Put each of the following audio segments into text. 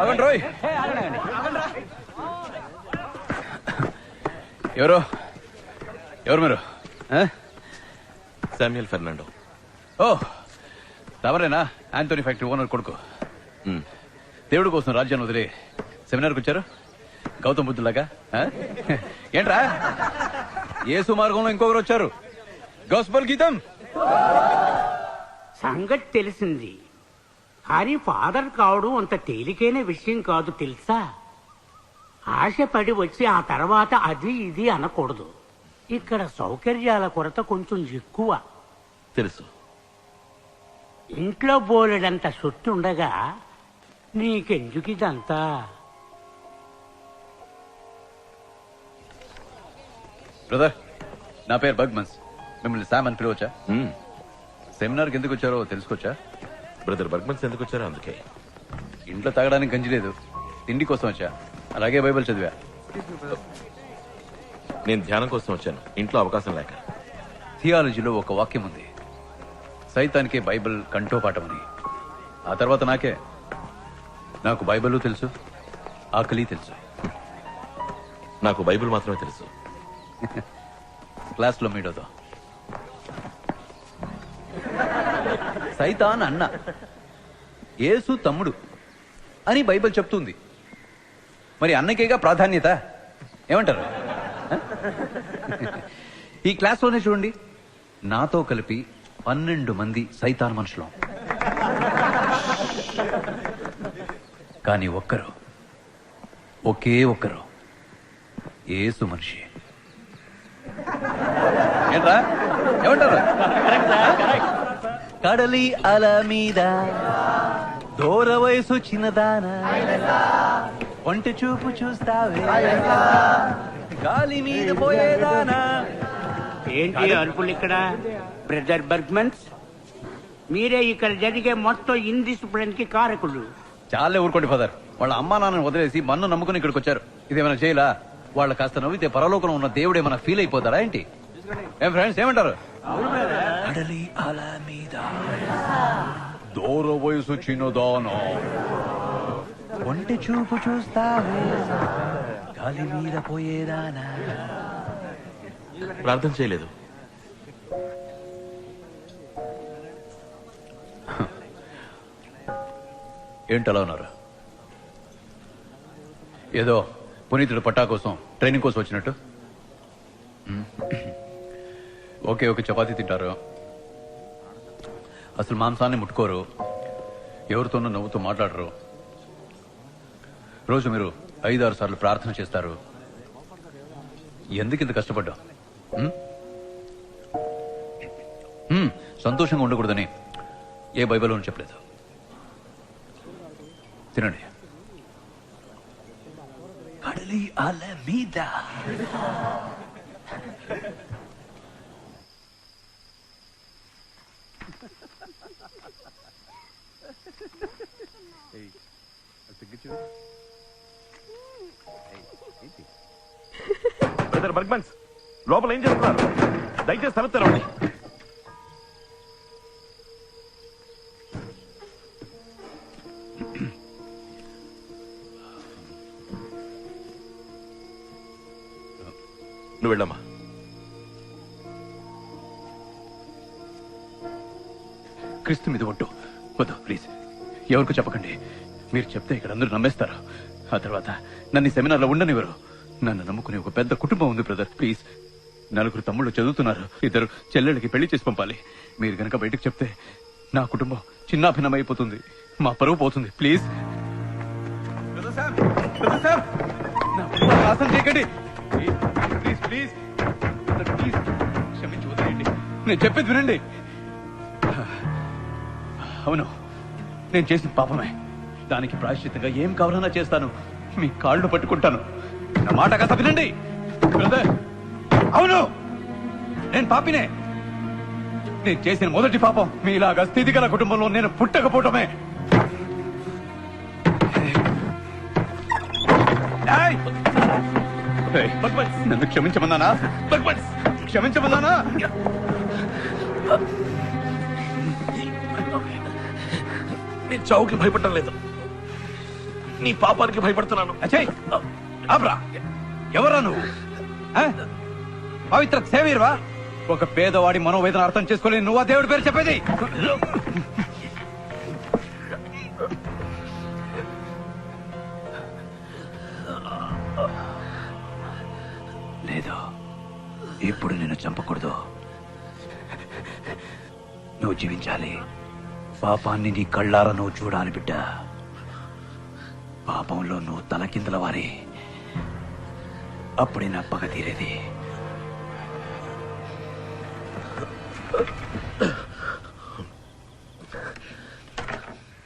అగండి రోయ్. ఎవరు ఎవరు మీరు? Samuel Fernando. ఓ తమరేనా? ఆంటోనీ ఫ్యాక్టరీ ఓనర్ కొడుకు. దేవుడి కోసం రాజ్యాన్ని వదిలి సెమినార్కి వచ్చారు గౌతమ్ బుద్ధులాగా. ఏంట్రా యేసు మార్గంలో ఇంకొకరు వచ్చారు. గాస్పెల్ గీతం సంగతి తెలిసింది కానీ ఫాదర్ కావడం అంత తేలికైన విషయం కాదు తెలుసా. ఆశపడి వచ్చి ఆ తర్వాత అది ఇది అనకూడదు. ఇక్కడ సౌకర్యాల కొరత కొంచెం ఎక్కువ. తెలుసు. ఇంట్లో బోలెడంత సొత్తు ఉండగా నీకెందుకు ఇదంతా? బ్రదర్ నా పేరు బగ్మన్స్. మిమ్మల్ని శామ్ అని పిలవచ్చా? సెమినార్కి ఎందుకు వచ్చారో తెలుసుకోవచ్చా? బ్రదర్ బర్గ్మన్స్ ఎందుకు వచ్చారో అందుకే. ఇంట్లో తాగడానికి గంజి లేదు, తిండి కోసం వచ్చా. అలాగే బైబిల్ చదివా. నేను ధ్యానం కోసం వచ్చాను, ఇంట్లో అవకాశం లేక. థియాలజీలో ఒక వాక్యం ఉంది, సైతానికే బైబిల్ కంఠోపాఠమని. ఆ తర్వాత నాకు బైబిల్ తెలుసు, ఆకలి తెలుసు. నాకు బైబిల్ మాత్రమే తెలుసు. క్లాస్లో మీడోతో సైతాన్ అన్న, యేసు తమ్ముడు అని బైబిల్ చెప్తుంది. మరి అన్నకేగా ప్రాధాన్యత. ఏమంటారు? ఈ క్లాస్లోనే చూడండి, నాతో కలిపి 12 మంది సైతాన్ మనుషులు, కానీ ఒకే ఒక్కరు యేసు మనిషి. ఏంట్రా ఏమంటారు? కడలి అల మీద దూర వయసు చిన్నదానా, ఒంటి చూపు చూస్తావే గాలి మీద పోయేదానా. ఏంటి అరుపులు ఇక్కడ? బ్రదర్ బర్గ్మన్స్, మీరే ఇక్కడ జరిగే మొత్తం ఇండిసిప్లిన్ కి కారకులు. చాలే ఊరుకోండి ఫాదర్. వాళ్ళ అమ్మా నాన్నని వదిలేసి మన్ను నమ్ముకుని ఇక్కడికి వచ్చారు. ఇదేమైనా చేయలా? వాళ్ళ కాస్త నవ్వితే పరలోకంలో ఉన్న దేవుడు ఏమైనా ఫీల్ అయిపోతారా ఏంటి? ఏం ఫ్రెండ్స్ ఏమంటారు? కడలి అల మీద దూర వయసు చిన్నదానా, ఒంటి చూపు చూస్తావే గాలి మీద పోయేదానా. ప్రార్థన చేయలేదు. ఏంటలా ఉన్నారు? ఏదో పునీతుడు పట్టా కోసం ట్రైనింగ్ కోసం వచ్చినట్టు. ఒక చపాతీ తింటారు, అసలు మాంసాన్ని ముట్టుకోరు, ఎవరితోనూ నవ్వుతూ మాట్లాడరు. రోజు మీరు 5-6 సార్లు ప్రార్థన చేస్తారు. ఎందుకు ఇంత కష్టపడ్డా? సంతోషంగా ఉండకూడదని ఏ బైబిల్లో చెప్పలేదు. తినండి. కడలి అల మీద బ్రదర్ బర్గ్మన్స్, లోపల ఏం చేస్తున్నారు? దయచేసి తలుపు తెరవండి. నువ్వు వెళ్ళమ్మా. క్రీస్తు మీద ఒట్టు. వద్దు ప్లీజ్, ఎవరికి చెప్పకండి. మీరు చెప్తే ఇక్కడ అందరూ నమ్మేస్తారు. ఆ తర్వాత నన్ను సెమినార్లో ఉండనివ్వరు. నన్ను నమ్ముకునే ఒక పెద్ద కుటుంబం ఉంది బ్రదర్. ప్లీజ్, 4 తమ్ముళ్ళు చదువుతున్నారు, 2 చెల్లెళ్ళకి పెళ్లి చేసి పంపాలి. మీరు గనక బయటకు చెప్తే నా కుటుంబం చిన్నాభిన్నమైపోతుంది, మా పరువు పోతుంది. ప్లీజ్ చేయకండి. ప్లీజ్ ప్లీజ్ ప్లీజ్ క్షమించి వదిలేయండి. నేను చెప్పేది వినండి. అవును, నేను చేసిన పాపమే. దానికి ప్రాయశ్చిత్తంగా ఏం కావాలన్నా చేస్తాను. మీ కాళ్ళు పట్టుకుంటాను. నా మాట కాస్త వినండి బ్రదర్. అవును, నేను పాపినే. నేను చేసిన మొదటి పాపం మీలాగా స్థితిగల కుటుంబంలో నేను పుట్టకపోవటమే. నన్ను క్షమించమన్నానా? క్షమించమన్నానా? నేను చావుకి భయపడటం లేదు. నీ పాపానికి భయపడుతున్నాను. అచ్చయ్ ఆబ్రా, ఎవరా నువ్వు? ఆ? పవిత్ర సేవీర్వా? ఒక పేదవాడి మనోవేదన అర్థం చేసుకోలేని నువ్వు ఆ దేవుడి పేరు చెప్పేది? లేదు, ఇప్పుడు నిన్ను చంపకూడదు. నువ్వు జీవించాలి. పాపాన్ని నీ కళ్ళారా నువ్వు చూడాలి బిడ్డ. పాపంలో నువ్వు తలకిందుల వారి, అప్పుడే నా పగ తీరేది.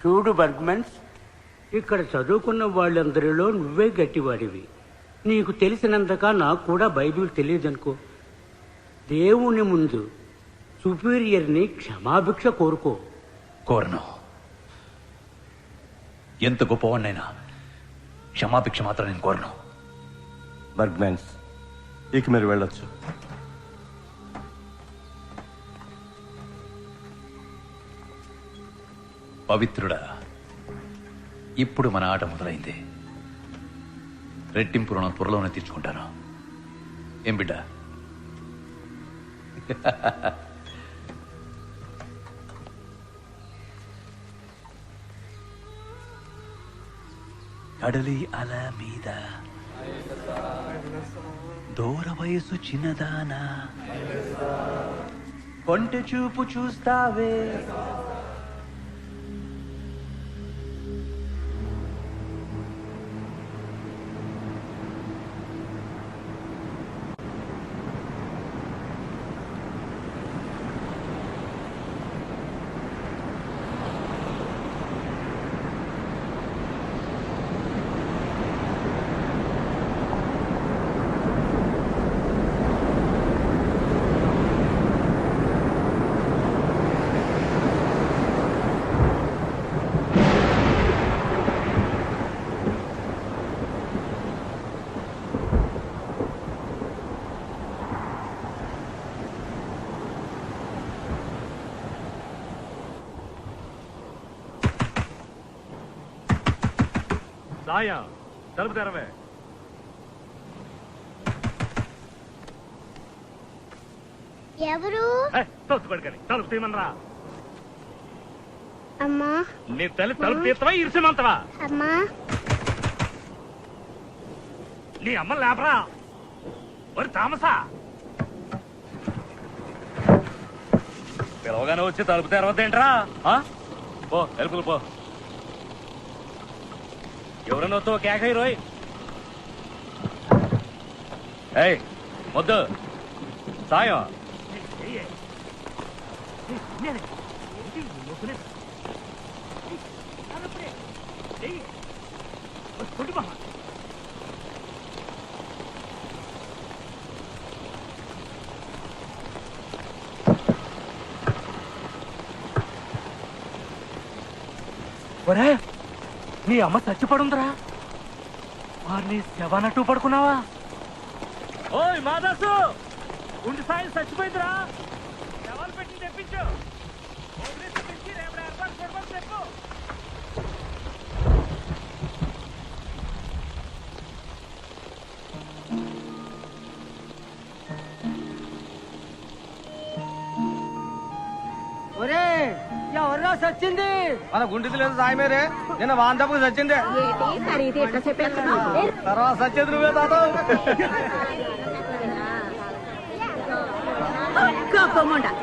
చూడు బర్గ్మన్స్, ఇక్కడ చదువుకున్న వాళ్ళందరిలో నువ్వే గట్టివాడివి. నీకు తెలిసినంతగా నాకు కూడా బైబిల్ తెలియదనుకో. దేవుని ముందు సుపీరియర్ని క్షమాభిక్ష కోరుకో. కోరను. ఎంత గొప్పవాడినైనా క్షమాభిక్ష మాత్రం నేను కోరను. బర్గ్మెన్స్, ఇక మీరు వెళ్ళొచ్చు. పవిత్రుడా, ఇప్పుడు మన ఆట మొదలైంది. రెట్టింపు రుణం త్వరలోనే తీర్చుకుంటాను. ఏం బిడ్డ? కడలి అల మీద దూర వయసు చిన్నదానా, కొంటె చూపు చూస్తావే. సాయా, తలుపు తెరవే. ఎవరు? తోచుకోడుకని తలుపు తీయమనరా. అమ్మా. నీ తల్లి తలుపు తీస్తావా ఇరిసిమంతవా? అమ్మా. నీ అమ్మ లేపరా. ఒరి తామసా, పిలవగానే వచ్చి తలుపు తెరవద్దేంట్రా? పో తలుపులు పో. ఎవరన్నా వస్తావు కేక రోయ్. ఏయ్ వద్దు సాయం. ఒరే, నీ అమ్మ చచ్చిపడుందిరా. వారిని శవనట్టు పడుకున్నావా? ఓయ్ మాదాసు, ఉండి సాయం చచ్చిపోయిందిరా. శవాలు పెట్టి తెప్పించు. రేపు ఏర్పాటు చూడమని చెప్పు. ఒరే, ఎవర్రా చచ్చింది? మన గుండెది లేదు సాయమేరే. నిన్న వాంతపుకు చచ్చిందే. తర్వాత చచ్చేది నువ్వే తాత.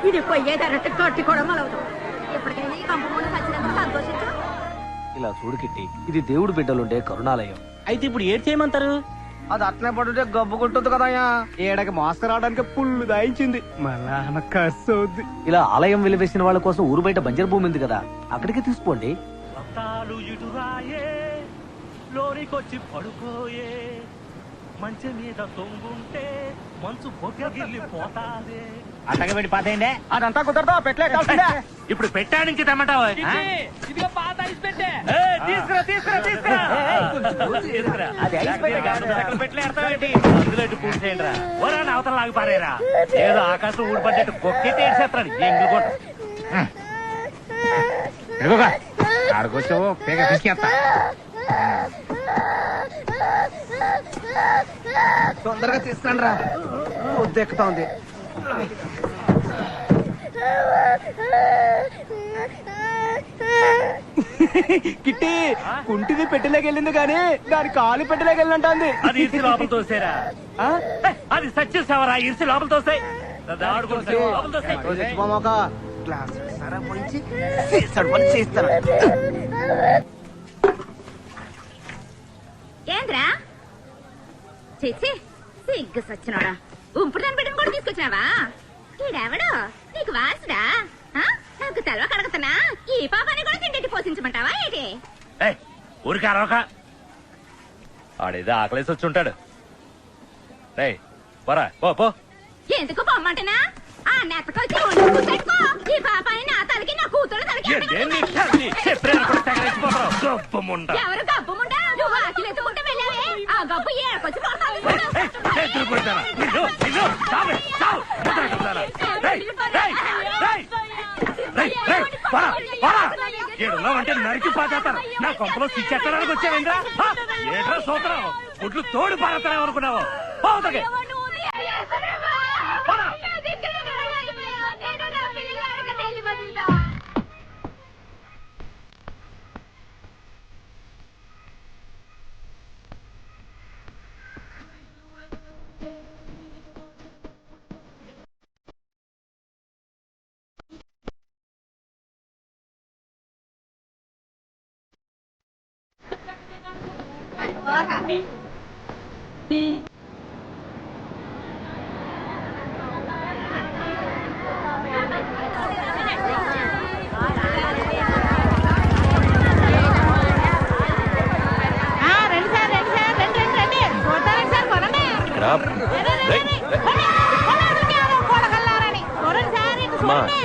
ఇది పోయేదన్నట్టు కట్టి కూడా మొలవదు. ఎప్పటికైనా ఈ కంపముండ చచ్చినందుకు సంతోషించు. ఇలా చూడు కిట్టి, ఇది దేవుడు బిడ్డలుండే కరుణాలయం. అయితే ఇప్పుడు ఏం చేయమంటారు? అది అట్లే పడుంటే గబ్బు కొట్టుద్దు కదయ్యా. ఏడకి మాస్క్ రావడానికి పుల్లు దాయించింది. మళ్ళా ఖర్చు అవుద్ది. ఇలా ఆలయం వెలివేసిన వాళ్ళ కోసం ఊరు బయట బంజరు భూమి ఉంది కదా, అక్కడికి తీసుకోండి. లోనికొచ్చి పడుకోయే, మంచి మీద తొంగుంటే మంచు పొగగిల్లి పోతాదే. అట్టగా పెట్టి పాతేయండి. అదంతా కుదరదా? పెట్టలే ఇప్పుడు పెట్టానికి తెమ్మంటావా? తీసుకురా తీసుకురా తీసుకురా. అందులో పూర్తి చేయండి రా. ఓరా అవతల లాగి పారేరా. ఏదో ఆకాశం ఊడిపడ్డట్టు బొక్కెట్టి ఏడ్చేస్తాడు ఎంగులు కూడా. ఆడుకొచ్చావు పేగ తీసుకెళ్తా. తొందరగా తీసుకురండి రా వద్దెక్కుతా ఉంది. కిట్టి కుంటిది పెట్టలేక వెళ్ళింది కానీ దాని కాలు పెట్టలేక వెళ్ళినట్టుంది. అది ఇరిసి లోపల తోసేరా అది సచ్చేసావరా ఇరిసి లోపల తోసాయి గ్లాస్ సరా పోయించి సీసాడు పని చేస్తాను. ఏంద్రా చేసి సిగ్గు సచ్చినోడా ఉంపుడు దాని బిడ్డను కూడా తీసుకొచ్చినావా? ఈడెవడు నీకు వారసుడా? నాకు తెలవ కడగతున్నా ఈ పాపాన్ని కూడా తిండి పోషించమంటావా ఏంటి? ఊరికి అరవక ఆడేదో ఆకలేసి వచ్చి ఉంటాడు. రే పోరా పో పో. ఎందుకు పొమ్మంటనా? ఆ నెత్తకొచ్చి పెట్టుకో ఈ పాపాన్ని నా తలకి నా కూతురు తలకి ఎవరు గబ్బు ముండా? నువ్వు ఆకిలి ఎత్తుకుంటే వెళ్ళావే ఆ గబ్బు ఏడకొచ్చి అంటే నరికి పాచేస్తాను. నా కొంపలో స్విచ్ ఎక్కడానికి వచ్చావేంద్రా? ఏట్రా సూత్రం గుడ్లు తోడు పారేస్తానే అనుకున్నావు.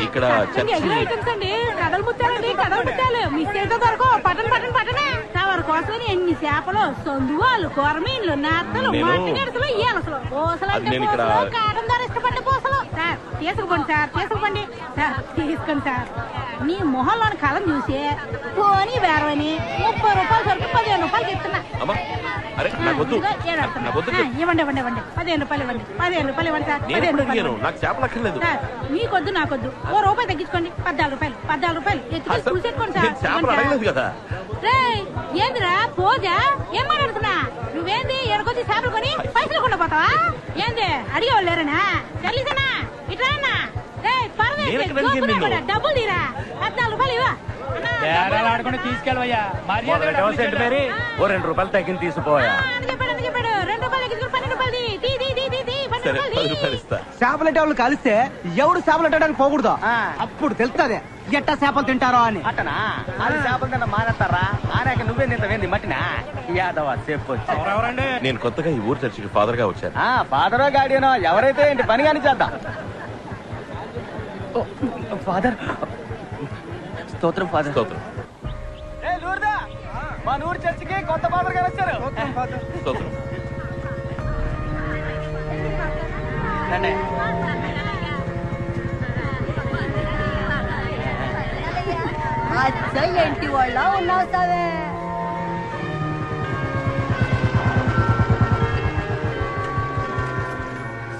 ఇక్కడ ఐటమ్స్ అండి. కథలు ముత్తాలండి, కథలు ముత్తాలు మిస్ అయితే దొరకవు. పట్టణ పట్టణ పట్టణ తవరు కోసం ఎన్ని చేపలు, సొందువాళ్ళు, కొరమీన్లు, నత్తలు, మట్టి గడసలు, ఈలసలు, పూసలు అంటే పూసలు, కాటం ధర ఇష్టపడ్డ పూసలు. సార్ తీసుకుపోండి సార్, తీసుకుపోండి సార్, తీసుకోండి సార్. నీ మొహంలోని కళం చూసి పోనీ వేరవని 30 రూపాయలు సరికి 15 రూపాయలకి ఇస్తున్నా. ఇవ్వండి ఇవ్వండి ఇవ్వండి 15 రూపాయలు ఇవ్వండి. 15 రూపాయలు ఇవ్వండి సార్. 15 రూపాయలు సార్. మీకొద్దు నాకొద్దు. ₹1 తగ్గించుకోండి. 14 రూపాయలు. 14 రూపాయలు ఎత్తుకొని చూసేసుకోండి సార్. ఏందిరా పోజా ఏం మాట్లాడుతున్నా? నువ్వేంది ఎడకొచ్చి చేపలు కొని పైసలు కొండ పోతావా? ఏంది అడిగేవాళ్ళు లేరనా? తెలిసేనా ఇట్లా డబ్బులు తీరా. 14 రూపాయలు ఇవ్వ. తీసుకెళ్ళవయ్యా. ఓ 2 రూపాయలు తగ్గింది తీసిపోయా. చెప్పాడు 2 రూపాయలు తగ్గించుకుని 12 రూపాయలు చేపలంటే వాళ్ళు కలిస్తే ఎవడు చేపలు పెట్టడానికి పోకూడదు. అప్పుడు తెలుస్తుంది ఎట్టా చేపలు తింటారో అని. అట్టనా అది చేపలు తింటా మానేస్తారా? ఆనాక నువ్వే నింతవేంది మట్టినా యాదవ చెప్పొచ్చు. నేను కొత్తగా ఈ ఊరు చర్చికి ఫాదర్ గా వచ్చాను. ఫాదరో గాడియనో ఎవరైతే ఏంటి పని కానీ చేద్దాం. ఫాదర్ స్తోత్రం. ఫాదర్ స్తోత్రం. మా ఊరు చర్చికి కొత్త ఫాదర్ గారు వచ్చారు. స్తోత్రం. ఏంటి వాళ్ళ ఉన్నావు సావే.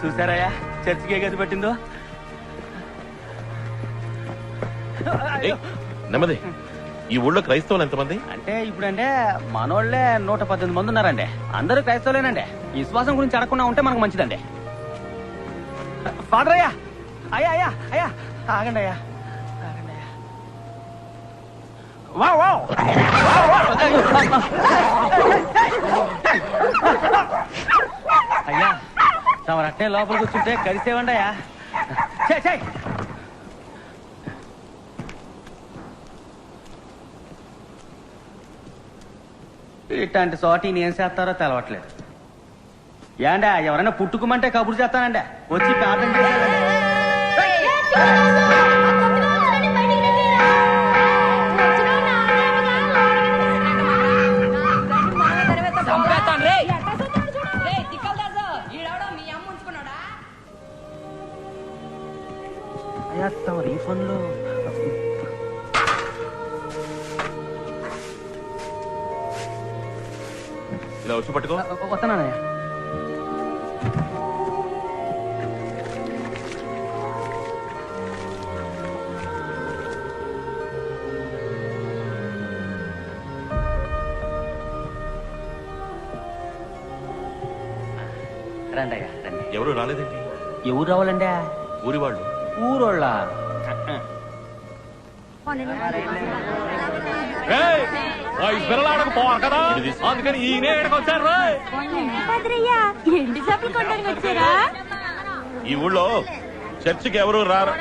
చూసారయ్యా చర్చికి ఏ గది పెట్టిందో. నెమ్మది. ఈ ఊళ్ళో క్రైస్తవులు ఎంతమంది? అంటే ఇప్పుడంటే మనోళ్లే 118 మంది ఉన్నారండి. అందరూ క్రైస్తవులేనండి. విశ్వాసం గురించి అడగకుండా ఉంటే మనకు మంచిదండి. ఫాదర్ అయ్యా అయ్యా అయ్యా అయ్యా ఆగండి అయ్యా ఆగండి అయ్యా. అయ్యా తమరు అట్టే లోపలికి కూర్చుంటే కలిసేవండి అయ్యా. ఇట్లాంటి చోట ఏం చేస్తారో తెలవట్లేదు. ఏండా ఎవరైనా పుట్టుకోమంటే కబురు చేస్తానండి. వచ్చి ప్రార్థన చేస్తానండి. అయ్యా తమ రీఫండ్ లో ఇలా వచ్చి పట్టుకో. వస్తున్నానయ్యా. రండి అయ్యా రండి. ఎవరు రాలేదండి? ఎవరు రావాలండి? ఊరి వాళ్ళు. ఊరోళ్ళ కదా అందుకని ఈయన వచ్చారు. ఎండి చేపలు కొనడానికి వచ్చారా? ఈ ఊళ్ళో చర్చికి ఎవరు రారు.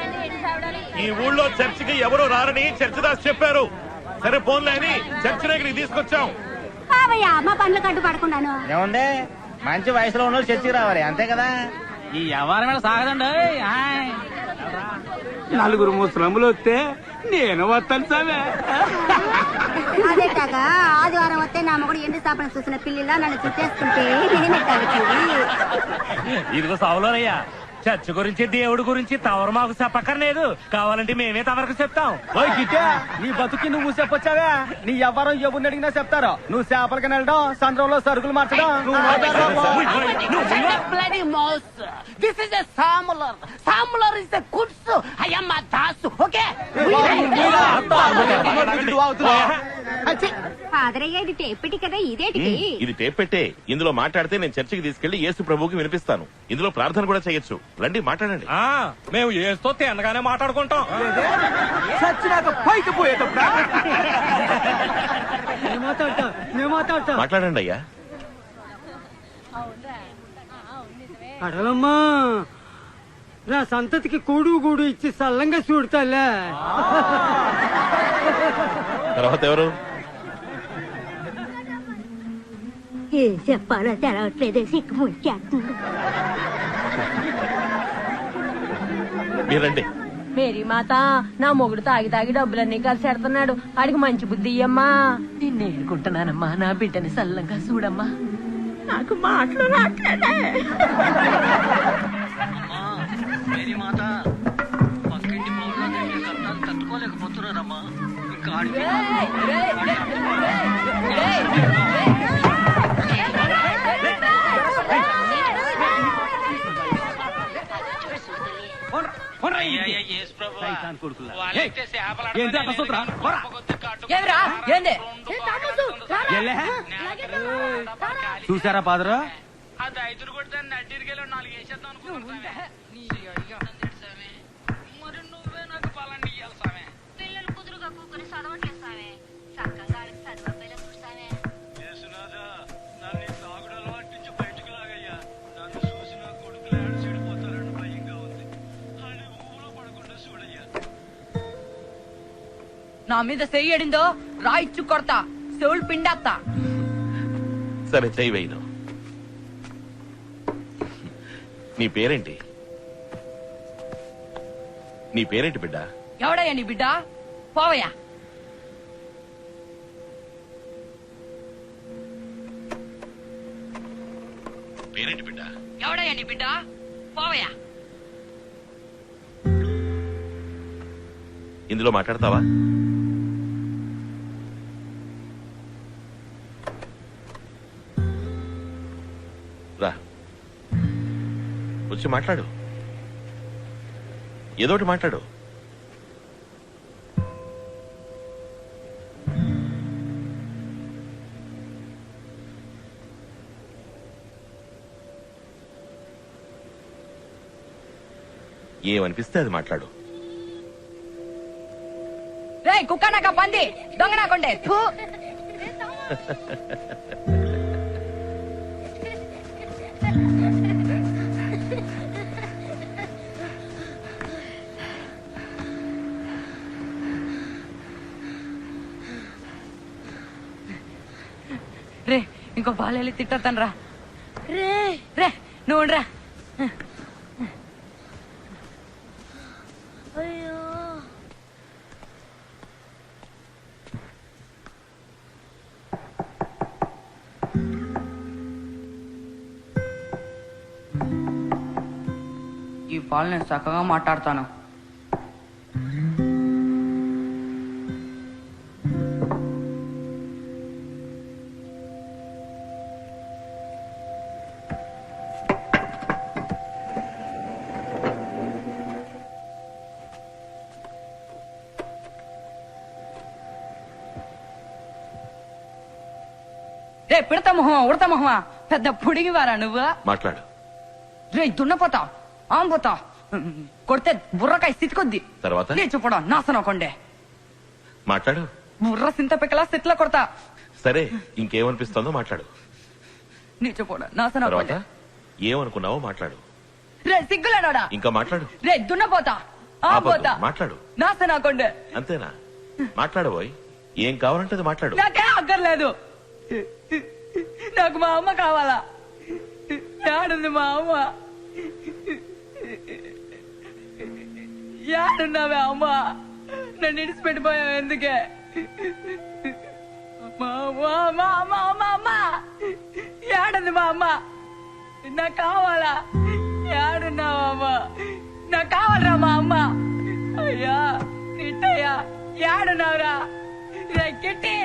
ఈ ఊళ్ళో చర్చికి ఎవరు రారని చర్చిదాస్ చెప్పారు. సరే పోన్లే అని చర్చి దగ్గరికి తీసుకొచ్చాం. మా పనులు కట్టు పడకున్నాను. ఏముంది, మంచి వయసులో ఉన్న చర్చికి రావాలి అంతే కదా. ఈ వ్యవహారం మీద సాగదండి. నలుగురు ముసలములు వస్తే నేను వస్తాను సామే. అదే కాక ఆదివారం వస్తే నా మొగుడు ఎండి స్థాపన చూసిన పిల్లిలా నన్ను చుట్టేస్తుంటే ఇదిగో సావులోనయ్యా, చర్చ్ గురించి దేవుడి గురించి తవరు మాకు చెప్పక్కర్లేదు. కావాలంటే మేమే తవరకు చెప్తాం. నీ బతుకి నువ్వు చెప్పొచ్చావే. నీ ఎవరం ఎవరిని అడిగినా చెప్తారు. నువ్వు చేపలకి వెళ్ళడం, సంద్రంలో సరుకులు మార్చడం. This is a samular. Samular is a kutsu. I am a dasu. Okay? ఫాదరయ్య ఇది టేపిటి కదా, ఇదేటికి? ఇది టేప్ పెట్టే. ఇందులో మాట్లాడితే నేను చర్చికి తీసుకెళ్లి యేసు ప్రభువుకి వినిపిస్తాను. ఇందులో ప్రార్థన కూడా చేయొచ్చు. రండి మాట్లాడండి. మేము ఏస్తో తిన్నగానే మాట్లాడుకుంటాం. పైకి పోయేటప్పుడు మాట్లాడండి అయ్యా. అడలమ్మా, నా సంతతికి కూడు ఇచ్చి సల్లంగా చూడతాలే. తర్వాత ఎవరు? ఏం చెప్పాలో తెలవట్లేదే, సిక్కు ముచ్చేస్తుంది. మీరండి. మేరీ మాత, నా మొగుడు తాగి తాగి డబ్బులన్నీ కలిసి ఎడుతున్నాడు. ఆడికి మంచి బుద్ధి ఇయ్యమ్మా. నిన్ను ఏడుకుంటున్నానమ్మా, నా బిడ్డని సల్లంగా చూడమ్మా. నాకు మాటలు రాట్లేదే. మేరీ మాత, పక్కింటి పౌరులు కట్టాలు తట్టుకోలేకపోతున్నారమ్మా. ఇంకా చూసారా పాదరా? నా మీద చెయ్యడిందో రాయిచ్చు కొడతా, చెవులు పిండేస్తా. సరే చెయ్యి వేయను. నీ పేరేంటి? నీ పేరేంటి బిడ్డ? ఎవడయ్యా నీ బిడ్డ? పోవయ్యా. పేరేంటి బిడ్డ? ఎవడయ్యా నీ బిడ్డ? పోవయ్యా. ఇందులో మాట్లాడతావా? రా, వచ్చి మాట్లాడు. ఏదోటి మాట్లాడు. ఏమనిపిస్తే అది మాట్లాడు. రే కుక్క నాక పంది దొంగ నాకుండే. రే ఇంకో బాలెళ్ళి తిట్టొద్దాను రా. రే నువ్వు రా. ఈ పాలు నేను చక్కగా మాట్లాడతాను. రే పిడత మొహమా, ఉడత మొహమా, పెద్ద పుడిగివారా నువ్వు? మాట్లాడు. రే దున్నపోతా ఆంపోతా కొడితే బుర్రకాయ సిట్టుకొద్ది తర్వాత లేచిపోడా నాశనకండే మాట్లాడు. బుర్ర సింత పిక్కలా సిట్ల కొడతా. సరే ఇంకేమనిపిస్తుందో మాట్లాడు. నీచిపోడా తర్వాత నాశనకండే. ఏమనుకున్నావో మాట్లాడు. రే సిగ్గులేడా ఇంకా మాట్లాడు. రే దున్నపోతా ఆంపోతా మాట్లాడు. నాశనకండే. అంతేనా? మాట్లాడబోయ్. ఏం కావాలంటే అది మాట్లాడు. నాకే అక్కర్లేదు. నాకు మా అమ్మ కావాలా. యాడుంది మా అమ్మ? యాడున్నావే అమ్మ? నన్ను ఇడిచిపెట్టిపోయావు ఎందుకే? యాడుంది మా అమ్మ? నాకు కావాలా. యాడున్నావా అమ్మ? నాకు కావాలరా మా అమ్మ. అయ్యా ఇట్టయ్యా యాడున్నావురా? కిట్టి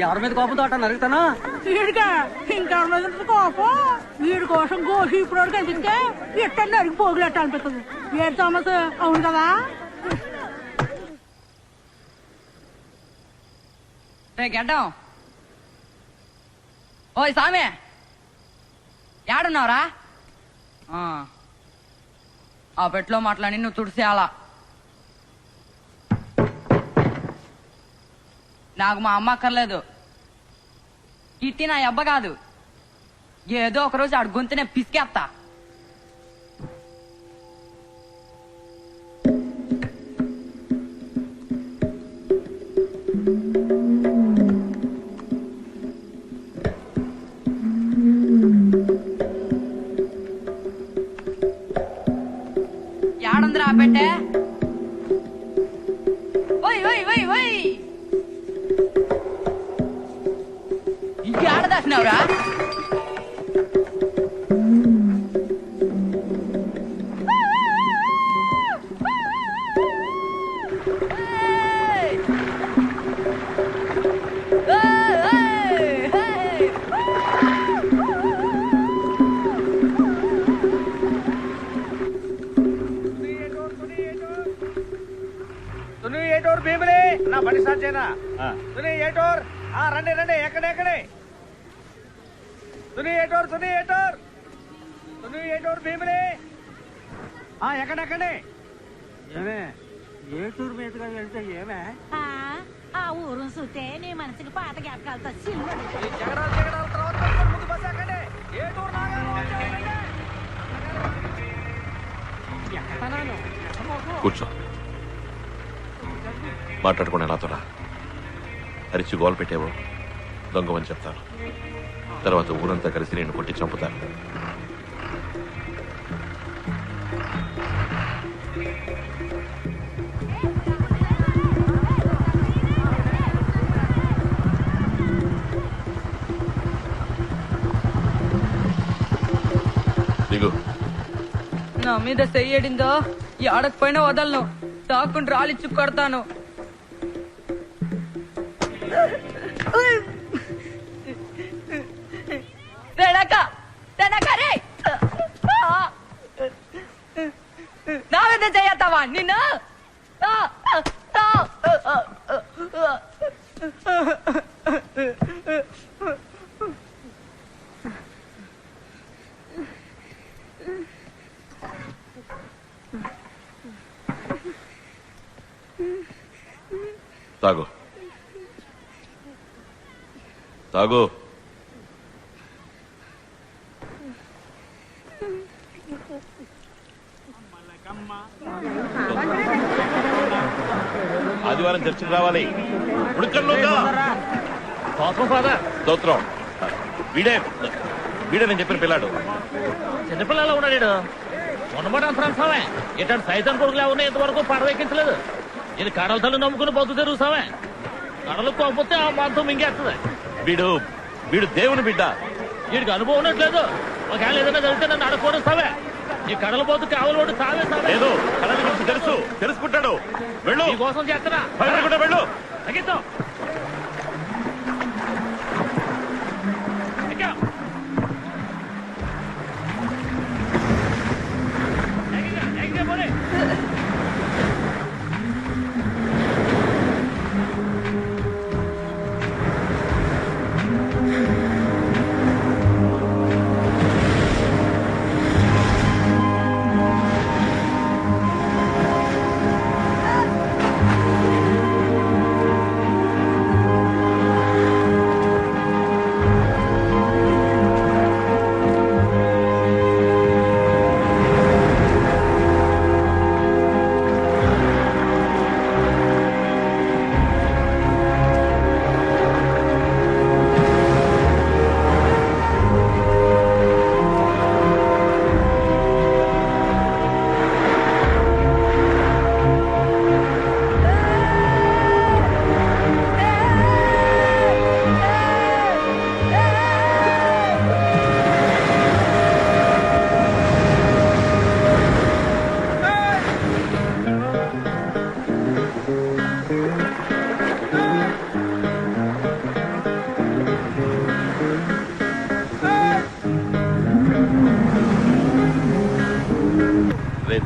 ఎవరి మీద కోపంతో అట్ట నరుగుతాను? వీడిగా ఇంకెవరి మీద కోపం. వీడి కోసం గోసి ఇప్పుడు కనిపిస్తే ఎట్ట నరికి పోగులెట్ట అనిపిస్తుంది. ఏడు థామస్ అవును కదా? గడ్డం ఓయ్ సామే యాడున్నావురా? ఆ పెట్లో మాట్లాడి నువ్వు తుడిసేయాలా. నాకు మా అమ్మ అక్కర్లేదు. ఇట్టి నా అబ్బ కాదు. ఏదో ఒకరోజు ఆడు గొంతునే పిసికేస్తా. యాడుందిరా ఆ పెట్టే? ఓయ్ ఓయ్ ఓయ్ ఓయ్ ఇంకేడ దాసినావురా? భీమిలి నా బండి స్టార్ట్ చేయనా? ఏటోర్ రండి రండి. ఎక్కడెక్కడే ఏటోర్ భీమిలి ఎక్కడెక్కడే? ఏమే ఏటూరు మీదుగా వెళ్తే ఏమే? ఆ ఊరు చూస్తే నీ మనసుకి పాత జ్ఞాపకాలతో ముందు బస్ ఎక్కండి. ఏటూరు కూర్చో. మాట్లాడుకునే నాతో రా. అరిచి గోల్ పెట్టేవో దొంగమని చెప్తాను. తర్వాత ఊరంతా కలిసి నేను కొట్టి చంపుతాను. దిగు. నా మీద చెయ్యడిందో ఆడకపోయినా వదలను. తాకుండా రాలిచ్చు కొడతాను. నా మీద చెయ్యతావా నిన్ను? తాగు తాగు. ఆదివారం చర్చికి రావాలి. స్తోత్రం. వీడే నేను చెప్పిన పిల్లాడు. చిన్నపిల్లలు ఉన్నాడు. ఉన్నమాట అంతరాంశమే. ఇట్లాంటి సైతం కొడుకులా ఉన్నాయి. ఇంతవరకు పడవ ఎక్కించలేదు. ఇది కడల తల్లి నమ్ముకుని బతు తిరుగుతావే. కడలుకోకపోతే ఆ మాంసం మింగేస్తుంది. వీడు వీడు దేవుని బిడ్డ. వీడికి అనుభవం ఉన్నట్లేదు. ఒకవేళ ఏదైనా జరిగితే నన్ను అడగకూడదు. ఈ కడలు పోతు కావలోడు సావే లేదు, కళల గురించి తెలుసుకుంటాడు. వెళ్ళు, ఈ కోసం చేస్తున్నా. వెళ్ళు. తగ్గిద్దాం.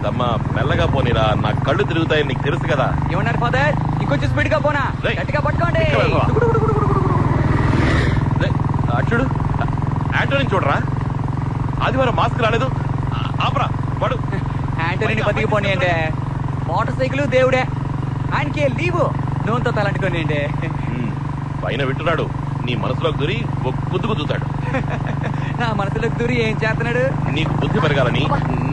తమ్మా మెల్లగా పోనీరా, నా కళ్ళు తిరుగుతాయని నీకు తెలుసు కదా. ఏమన్నారు ఫాదర్? ఇంకొంచెం స్పీడ్ గా పోనా? గట్టిగా పట్టుకోండి. అచ్చుడు యాంటోని చూడరా, ఆదివారం మాస్క్ రాలేదు. ఆపరా వాడు. యాంటోని బతికిపోనీ అంటే మోటార్ సైకిల్ దేవుడే, ఆయనకి లీవు నూనెతో తలంటుకోని అంటే. పైన వింటున్నాడు, నీ మనసులోకి దూరి గుద్దు గుద్దుతాడు. నా మనసులోకి దూరి ఏం చేస్తున్నాడు? నీకు బుద్ధి పెరగాలని,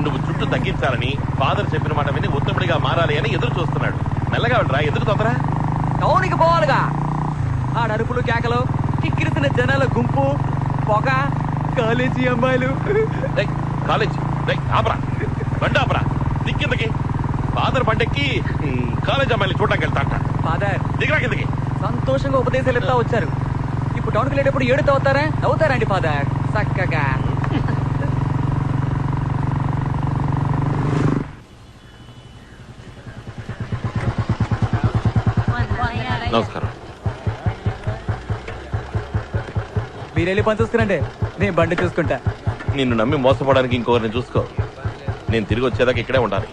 నువ్వు చుట్టూ తగ్గించాలని, ఫాదర్ చెప్పిన మాట విని ఉత్తముడిగా మారాలి అని ఎదురు చూస్తున్నాడు. మెల్లగా వెళ్ళరా, ఎందుకు తొందర? టౌన్కి పోవాలిగా. ఆ అరుపులు కేకలు, కిక్కిరిసిన జనాల గుంపు, పొగ, కాలేజీ అమ్మాయిలు. కాలేజ్ ఆపరా, బండి ఆపరా, దిక్కిందకి. ఫాదర్ బండెక్కి కాలేజ్ అమ్మాయిని చూడడానికి వెళ్తాంట. ఫాదర్ దిగరా కిందకి. సంతోషంగా ఉపదేశాలు ఇస్తా వచ్చారు. ఇప్పుడు టౌన్కి వెళ్ళేటప్పుడు ఏడుతో అవుతారా? అవుతారండి ఫాదర్ చక్కగా. నమస్కారం. మీరు వెళ్ళి పని చూసుకురండి, నేను బండి చూసుకుంటా. నిన్ను నమ్మి మోసపోవడానికి ఇంకొకరిని చూసుకో. నేను తిరిగి వచ్చేదాకా ఇక్కడే ఉండాలి.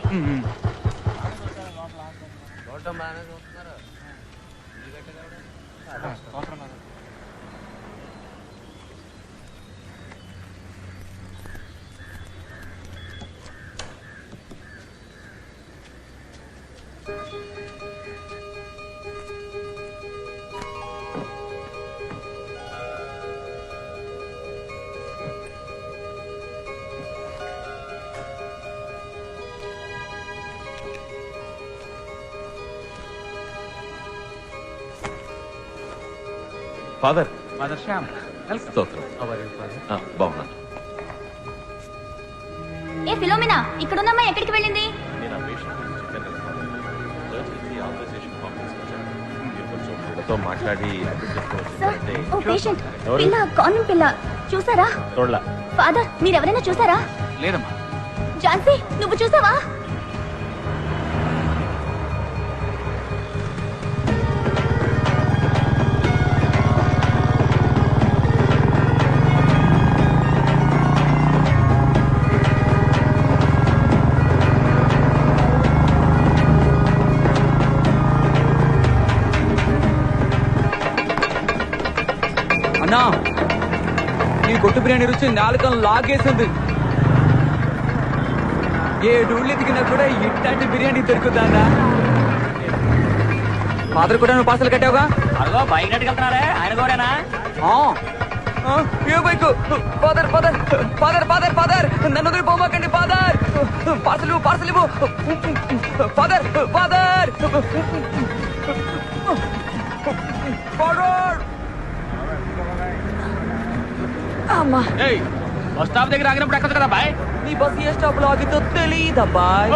ఫాదర్ శ్యామ్ స్తోత్రం. బాగున్నాను. ఏ ఫిలోమినా, ఇక్కడున్నమ్మా ఎక్కడికి వెళ్ళింది? నేను ఆ పేషెంట్ గురించి చెప్పాను కదా ఫాదర్. సర్జరీకి ఆథరైజేషన్ ఆఫీస్కి వచ్చాను. మీరు కొంచెం వీళ్ళతో మాట్లాడి అడ్మిట్ చేసుకోవచ్చు. ఓ పేషెంట్ పిల్ల, కాన్వెంట్ పిల్ల చూసారా? చూడలా. ఫాదర్ మీరెవరైనా చూసారా? లేదమ్మా. ఝాన్సీ నువ్వు చూసావా? అన్నా, ఈ కొట్టు బిర్యానీ రుచి నాలుకను లాగేసింది. ఏ డూళ్ళు ఎదిగినా కూడా ఇట్లాంటి బిర్యానీ దొరుకుతుందా? ఫాదర్ కూడా నువ్వు పార్సల్ కట్టావుగా? అదిగో బైక్ నట్టుకెళ్తున్నారే, ఆయన కూడానా? ఏ bike? Father father father father father నన్ను వదిలి పోమాకండి ఫాదర్. పార్సల్ పార్సల్ ఇవ్వు ఫాదర్ ఫాదర్ ఫాదర్. అమ్మా, బస్ స్టాప్ దగ్గర ఆగినప్పుడు ఎక్కడ కదా బాయ్? నీ బస్ ఏ స్టాప్ లో ఆగితో తెలీదబ్బాయ్.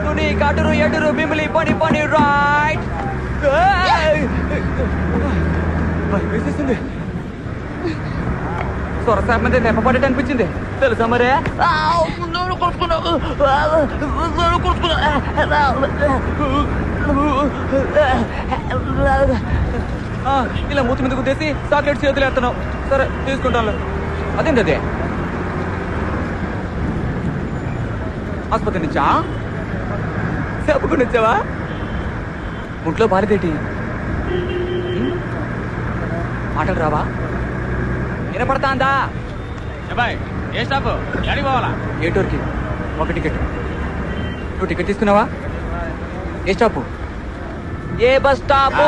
నువ్వు నీ కటురు ఎడురు మిమ్మల్ని పని పని రైట్. అనిపిస్తుంది సొరసాప మీద నెప్పపడేట అనిపించింది తెలుసా మరే ఇలా మూతి మీద గుద్దేసి చాక్లెట్ చేతులు ఎత్తున్నావు సరే తీసుకుంటాను అదేంటి అదే ఆసుపత్రి నుంచా చెప్పుకుని వచ్చావా ఒంట్లో బాలేదేటి మాటలు రావా వినపడతాందా ఏ స్టాప్ ఎడికి పోవాలా ఏ టూర్కి ఒక టికెట్ నువ్వు టికెట్ తీసుకున్నావా ఏ స్టాపు ఏ బస్ స్టాపు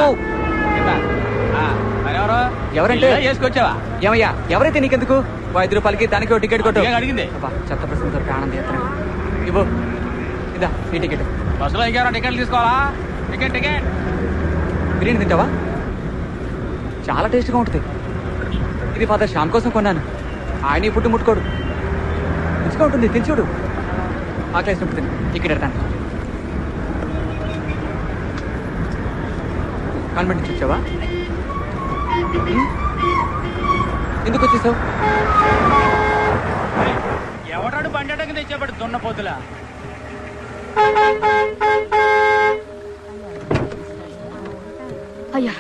ఎవరంటే చేసుకొచ్చావా ఏమయ్యా ఎవరైతే నీకెందుకు 5 రూపాయలకి దానికి ఒక టికెట్ కొట్టు అడిగింది చెత్త ప్రశ్న ప్రాణం తీస్తున్నాడు ఇవ్వు ఇదా ఈ టికెట్ బస్సులో ఇంకెవరో టికెట్లు తీసుకోవాలా టికెట్ టికెట్ బిర్యానీ తింటావా చాలా టేస్ట్గా ఉంటుంది ఇది ఫాదర్ శ్యామ్ కోసం కొన్నాను ఆయన ఫుడ్ ముట్టుకోడు రుచిగా ఉంటుంది తిని చూడు ఆకలేసినప్పుడు తిని ఇక్కడ ఎడతాను కాన్వెంట్ నుంచి వచ్చావా ఎందుకు వచ్చేసావు ఎవడాడు బండి తెచ్చేపడు దున్నపోతులా అయ్యా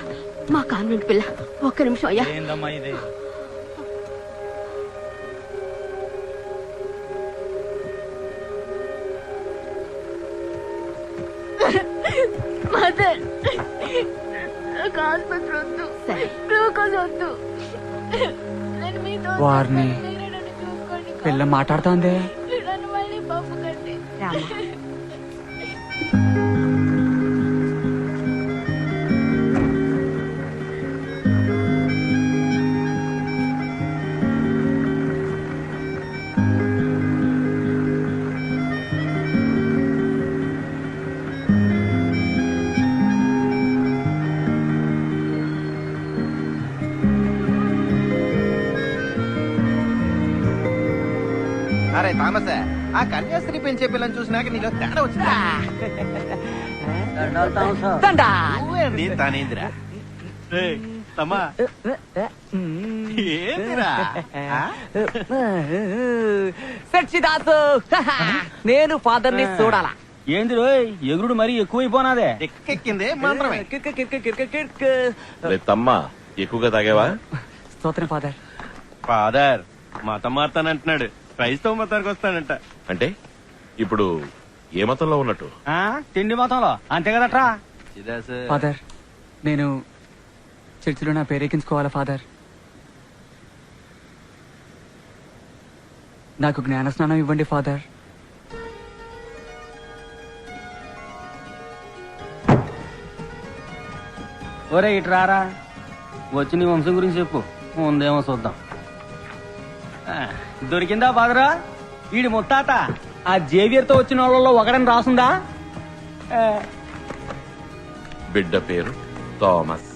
మా కాన్వెంట్ పిల్ల ఒక్క నిమిషం అయ్యా. ఏందమ్మా ఇది మదర్ ఆసుపత్రి వద్దు, గ్లూకోజ్ వద్దు. నేను మీతో వారిని పిల్ల మాట్లాడుతోంది నన్ను మళ్ళీ పంపకండి. అరే థామస్, ఆ కన్యాస్త్రీ పెంచే పిల్లని చూసినాక నీలో తేడా వచ్చిందా? నువ్వేంది తానేందిరా? తమ్మా ఏందిరా? సచ్చిదాసు నేను ఫాదర్ ని చూడాలా ఏంది రోయ్ ఎగురుడు మరీ ఎక్కువైపోనాదే ఎక్కెక్కిందే మాత్రమే. తమ్మా ఎక్కువగా తాగావా? స్తోత్రం ఫాదర్. ఫాదర్ మతం మారుతానంటున్నాడు, క్రైస్తవ మతానికి వస్తానంట. అంటే ఇప్పుడు ఏ మతంలో ఉన్నట్టు? తిండి మొత్తంలో అంతే కదట్రా. ఫాదర్ నేను చర్చిలో నా పేరెక్కించుకోవాలా ఫాదర్? నాకు జ్ఞాన స్నానం ఇవ్వండి ఫాదర్. ఒరే ఇట్రారా, వచ్చి నీ వంశం గురించి చెప్పు, ముందేమో చూద్దాం. దొరికిందా ఫాదరా? వీడి ముత్తాత ఆ జేవియర్ తో వచ్చిన వాళ్ళలో ఒకడని రాసుందా? బిడ్డ పేరు థామస్.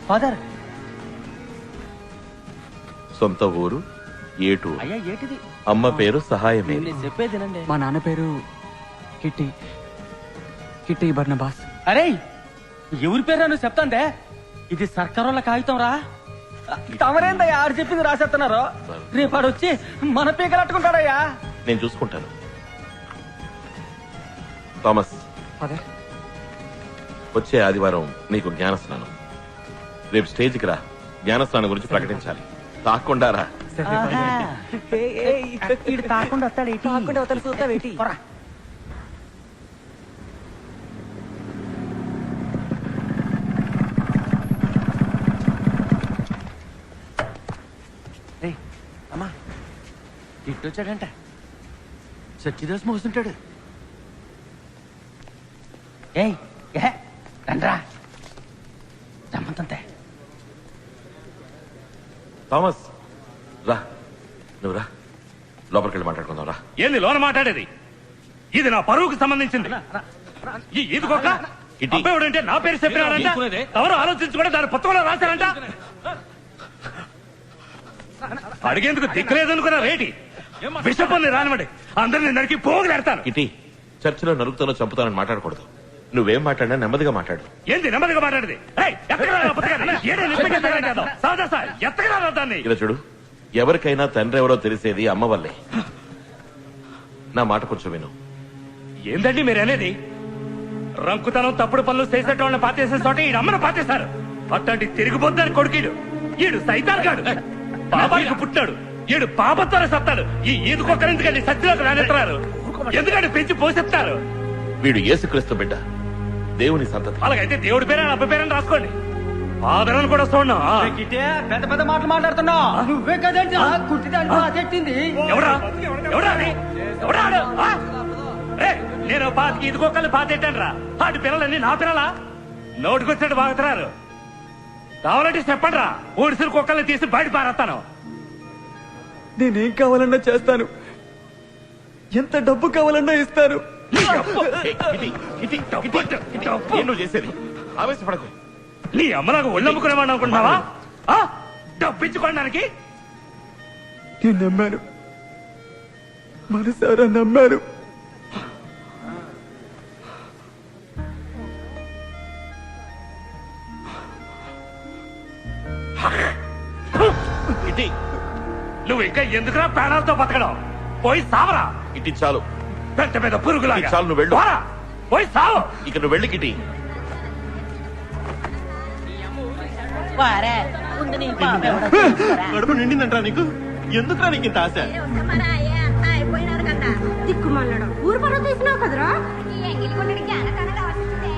ఫాదర్ సొంత ఊరు ఏటూరు. అయ్యా ఏటిది? అమ్మ పేరు సహాయమే. చెప్పేదినండి. మా నాన్న పేరు కిట్టి కిట్టి బర్నబాస్. అరే ఎవరి పేరు నువ్వు చెప్తాంటే? ఇది సర్కారోళ్ళ కాగితం రా. తమరేందయ్యా ఆడు చెప్పింది రాసేస్తున్నారు. రేపాడు వచ్చి మన పీకలట్టుకుంటాడయ్యా. నేను చూసుకుంటాను. థామస్, ఫాదర్ వచ్చే ఆదివారం నీకు జ్ఞానస్నానం. రేపు స్టేజ్కి రా, జ్ఞానస్నానం గురించి ప్రకటించాలి. తాకుండా రా. తాకుండా వస్తాడు చూస్తావేటి. అమ్మా ఇట్టొచ్చాడంట, సచ్చిదాస్ మోస్తుంటాడు. ఏయ్ ఏ రండ్రా రమ్మంతంతే. థామస్ రా, నువ్వు రా, లోపలికి వెళ్ళి మాట్లాడుకుందాం రా. ఏంది లోన మాట్లాడేది? ఇది నా పరువుకు సంబంధించింది. ఈ ఈదుకోక అబ్బాయిడంటే నా పేరు చెప్పినాడంట. ఎవరు ఆలోచించుకుంటే దాని పుస్తకంలో రాశారంట. అడిగేందుకు దిక్కులేదనుకున్నా రేటి విషపల్ని రానివ్వండి, అందరిని నరికి పోగులేడతాను. ఇటీ చర్చిలో నరుకుతానో చంపుతానని మాట్లాడకూడదు. నువ్వేం మాట్లాడినా నెమ్మదిగా మాట్లాడు. ఏంది నెమ్మదిగా మాట్లాడేది? దాన్ని ఇలా చూడు, ఎవరికైనా తండ్రి ఎవరో తెలిసేది అమ్మ వల్లే. నా మాట కొంచెం విను. ఏందండి మీరు అనేది? రంకుతనం తప్పుడు పనులు చేసేటోళ్ళని పాతేసే చోట ఈ అమ్మను పాతేశారు. అట్లాంటి తిరిగిపోద్దని కొడుకీడు. ఈడు సైతాన్ గాడు. బాబాయికి పుట్టాడు, ఈడు పాపత్వర సత్తాడు. ఈ ఈదుకొక్కరు ఎందుకండి సత్యలోకి రానెత్తారు? ఎందుకంటే పెంచి పోషిస్తారు. వీడు యేసుక్రీస్తు బిడ్డ, దేవుని సంతతి. అలాగైతే దేవుడి పేరు అబ్బ పేరని రాసుకోండి. ఫాదర్ కూడా చూడండి. పెద్ద పెద్ద మాటలు మాట్లాడుతున్నావు. నువ్వే కదండి కుట్టింది. ఎవరా ఎవరా అది? ఎవరా ఆడు? ఆ? ఏయ్, నేను పాతికి ఇదికొక్కలు పాతెట్టాను రా. వాటి పిల్లలన్నీ నా పిల్లలా? నోటికొచ్చాడు బాగుతున్నారు. కావాలంటే చెప్పండి రా, ఊడిసిన కుక్కల్ని తీసి బయట పారేస్తాను. నేనేం కావాలన్నా చేస్తాను, ఎంత డబ్బు కావాలన్నా ఇస్తాను. నువ్వు చేసేది ఆవేశపడకు. నీ అమ్మ నాకు ఒళ్ళమ్ముకునేవాడు అనుకుంటున్నావా? డబ్బిచ్చుకోవడానికి నేను నమ్మాను, మనసారా నమ్మాను. ఇటీ, నువ్వు ఇంకా ఎందుకురా ప్రాణాలతో బతకడం? పోయి సావరా. ఇటీ చాలు. పెద్ద పెద్ద పురుగులాగా. చాలు, నువ్వు వెళ్ళు. పోరా, పోయి సావు. ఇక నువ్వు వెళ్ళి కిటి. కడుపు నిండిందంటరా నీకు? ఎందుకురా నీకు ఇంత ఆశ? దిక్కుమన్నాడు. ఊరు పరువు తీసినావు కదరా. ఈ ఎంగిలి కొండడికి అనకనగా వస్తుందే.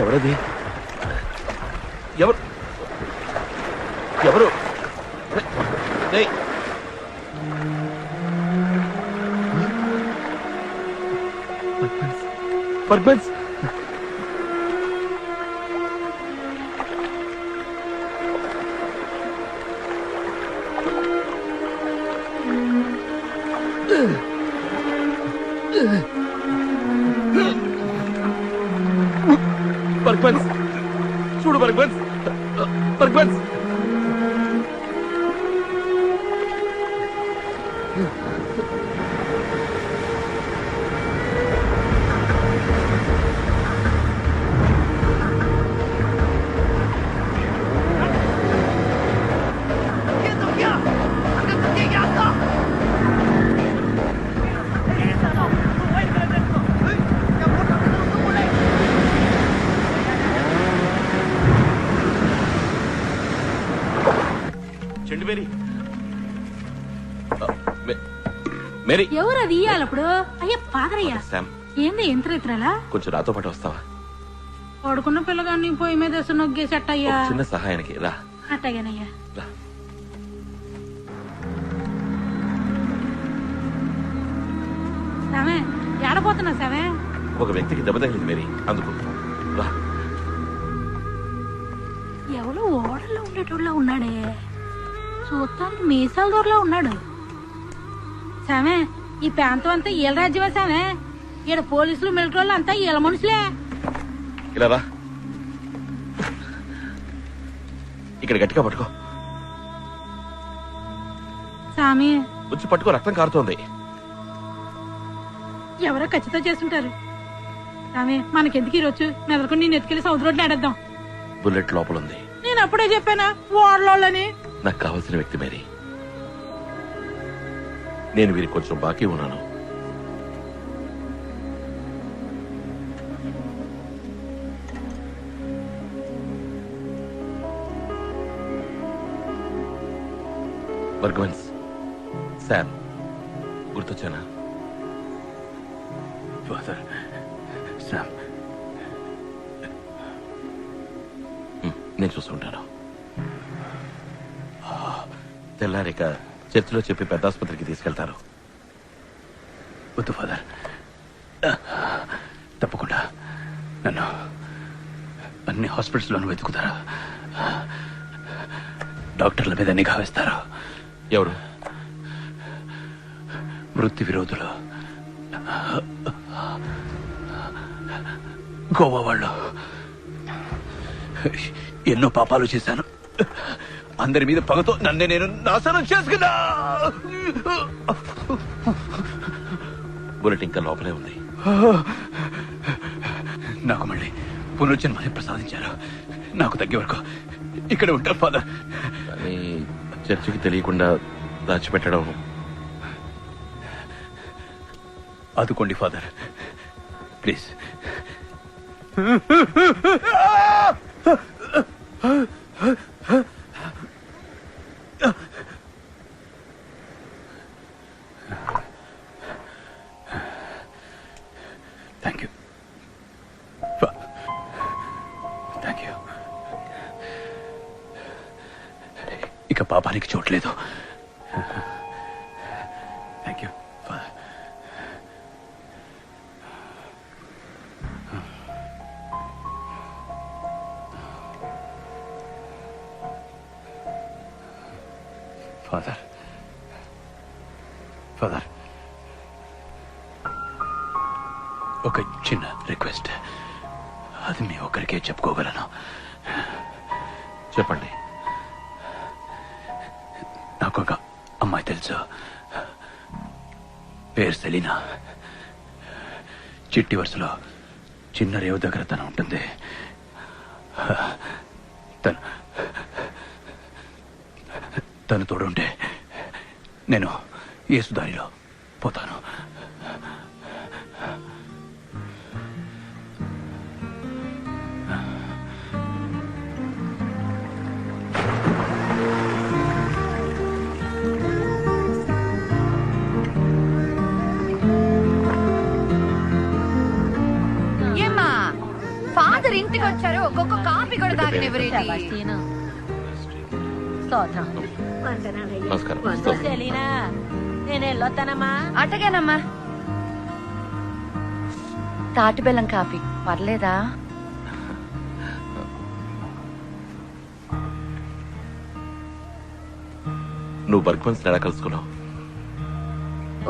ఎవరది? ఎవరు ఎవరు? పర్పన్స్. పర్పన్స్ చూడు, పర్పన్స్ పర్పన్స్. మేరీ, ఎవరు అది ఇయ్యాలప్పుడు? అయ్యా పాదరయ్యా, ఏంది ఎంత ఇతరాలా? కొంచెం నాతో పాటు వస్తావా? పడుకున్న పిల్లగాన్ని పొయ్యి మీద వేసి నొగ్గేసట్టయ్యా. చిన్న సహాయానికి రా. అట్టగానయ్యా. సమే ఏడపోతున్నా సమే? ఒక వ్యక్తికి దెబ్బ తగిలింది మేరీ, అందుకు రా. ఎవరో ఓడల్లో ఉండేటోళ్ళ ఉన్నాడే, చూస్తానికి మీసాల దూరలో ఉన్నాడు. సామే, ఈ ప్రాంతం అంతా ఈల రాజ్యమే సామే. ఈడ పోలీసులు మిలిటరీ వాళ్ళు అంతా ఈల మనుషులే. ఇలా రా, ఇక్కడ గట్టిగా పట్టుకో. సామి వచ్చి పట్టుకో, రక్తం కారుతోంది. ఎవరో ఖచ్చితంగా చేస్తుంటారు. సామి, మనకెందుకు ఈరోజు మెదలుకొని నేను ఎత్తుకెళ్లి సౌద్ రోడ్లు ఆడేద్దాం. బుల్లెట్ లోపలుంది. నేను అప్పుడే చెప్పానా ఓడలోళ్ళని? నాకు కావాల్సిన వ్యక్తి మేరీ. నేను వీరికి కొంచెం బాకీ ఉన్నాను. వర్గవన్స్ శామ్ గుర్తొచ్చానా? ఫాదర్ శామ్, నేను చూస్తుంటాను. తెల్లారిక చర్చిలో చెప్పి పెద్ద ఆసుపత్రికి తీసుకెళ్తారు. వద్దు ఫాదర్, తప్పకుండా నన్ను అన్ని హాస్పిటల్స్లోనూ వెతుకుతారా? డాక్టర్ల మీద నిఘా వేస్తారా? ఎవరు? వృత్తి విరోధులు, గోవా వాళ్ళు. ఎన్నో పాపాలు చేశాను. అందరి మీద పగతో నన్నే నేను నాశనం చేసుకున్నా. బుల్లెట్ ఇంకా లోపలే ఉంది. నాకు మళ్ళీ పునర్జన్మని ప్రసాదించారు. నాకు తగ్గే వరకు ఇక్కడ ఉంటాను ఫాదర్. కానీ చర్చికి తెలియకుండా దాచిపెట్టడం. ఆదుకోండి father, please. Thank you, thank you. ఇక పాపానికి చోట్లేదు. Thank you father. Father, father, ఒక చిన్న రిక్వెస్ట్. అది మీ ఒక్కరికే చెప్పుకోగలను. చెప్పండి. నాకు ఒక అమ్మాయి తెలుసు, పేరు సెలీనా. చిట్టి వరుసలో చిన్న రేవు దగ్గర తను ఉంటుంది. తను తోడుంటే నేను యేసు దారిలో పోతాను. ఏమ్మా, ఫాదర్ ఇంటికి వచ్చారు, ఒక్కొక్క కాపీ కూడా తాగనివ్వరేంటి? నమస్కారం. నేను వెళ్ళొస్తానమ్మా. అటగేనమ్మా. తాటి బెల్లం కాఫీ పర్లేదా? నువ్వు బర్గ్మన్స్ ఎలా కలుసుకున్నావు?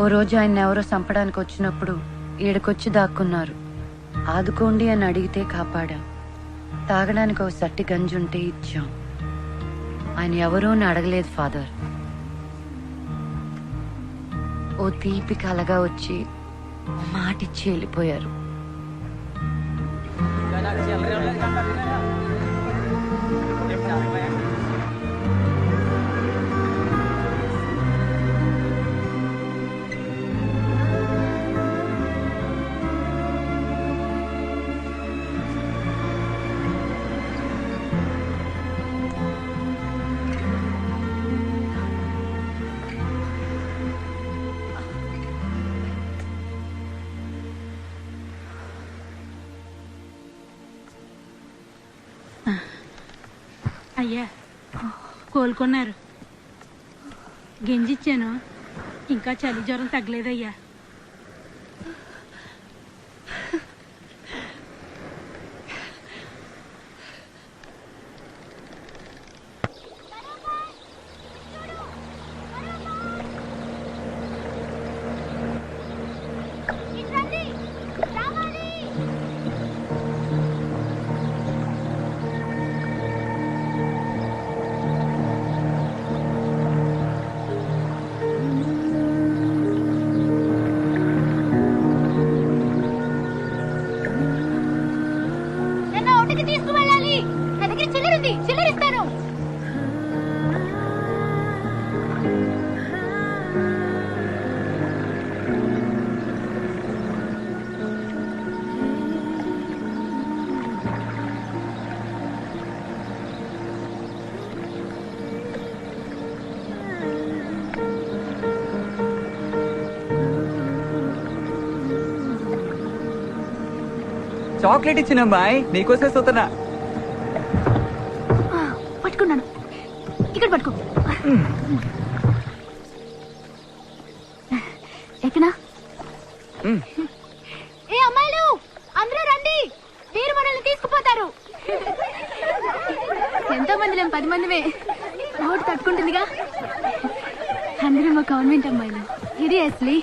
ఓ రోజు ఆయన ఎవరో చంపడానికి వచ్చినప్పుడు ఈడకొచ్చి దాక్కున్నారు. ఆదుకోండి అని అడిగితే కాపాడాం. తాగడానికి ఓ సట్టి గంజుంటే ఇచ్చాం. ఆయన ఎవరో అని అడగలేదు ఫాదర్. ఓ తీపి కలగా వచ్చి మాటిచ్చి వెళ్ళిపోయారు. అయ్యా కోలుకున్నారు. గింజిచ్చాను, ఇంకా చలి జ్వరం తగ్గలేదయ్యా. తీసుకువెళ్ళాలి. నా దగ్గర చిల్లరుంది, చిల్లరిస్తాను. చాక్లెట్ ఇచ్చిన అమ్మాయి నీకోసమే చూస్తున్నా. పట్టుకున్నాను, ఇక్కడ పట్టుకో. ఎక్కనా? ఏ అమ్మాయిలు అందరూ రండి, వీరు మనల్ని తీసుకుపోతారు. ఎంతో మంది లేం, 10 మందిమే. రోడ్డు తట్టుకుంటుందిగా. అందరూ మా కాన్వెంట్ అమ్మాయిలు. ఇది ఎస్లీ,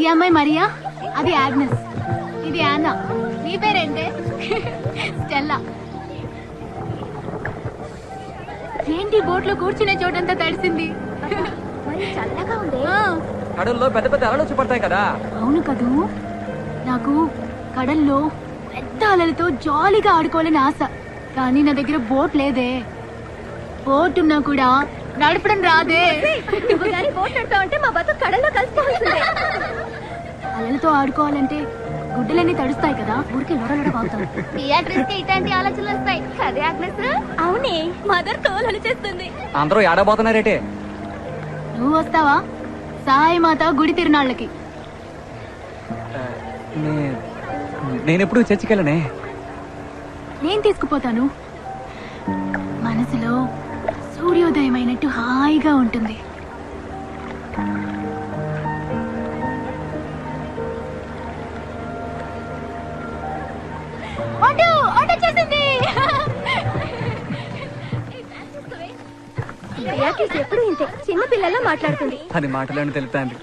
ఈ అమ్మాయి మరియా, అది ఆగ్నెస్, ఇది యానా. నీ పేరేంటే? స్టెల్లా. ఏంటి బోట్లో కూర్చునే చోటంతా తడిసింది, చల్లగా ఉంది. కడల్లో పెద్ద పెద్ద అలలు వచ్చి పడతాయి కదా. అవును కదూ, నాకు కడల్లో పెద్ద అలలతో జాలీగా ఆడుకోవాలని ఆశ. కానీ నా దగ్గర బోట్ లేదే. బోట్ ఉన్నా కూడా నడపడం రాదే. బోట్ నడతావంటే మా బతుకు కడల్లో కలిసిపోతుంది. అలలతో ఆడుకోవాలంటే గుడ్డలన్నీ తడుస్తాయి కదా, ఊరికే లొడలొడ వాగుతాం. ఇట్లాంటి ఆలోచనలు వస్తాయి కదే ఆగ్నెస్. అవునే, మదర్ తోలు చేస్తుంది. అందరూ ఏడబోతున్నారేటే. నువ్వు వస్తావా సాయిమాత గుడి తిరునాళ్ళకి? నేనెప్పుడు చర్చికి వెళ్ళనే. నేను తీసుకుపోతాను. మనసులో సూర్యోదయం అయినట్టు హాయిగా ఉంటుంది. ఎప్పుడు ఇంతే చిన్న పిల్లల్లో మాట్లాడుతుంది. అది మాటలను తెలుపుతాంది.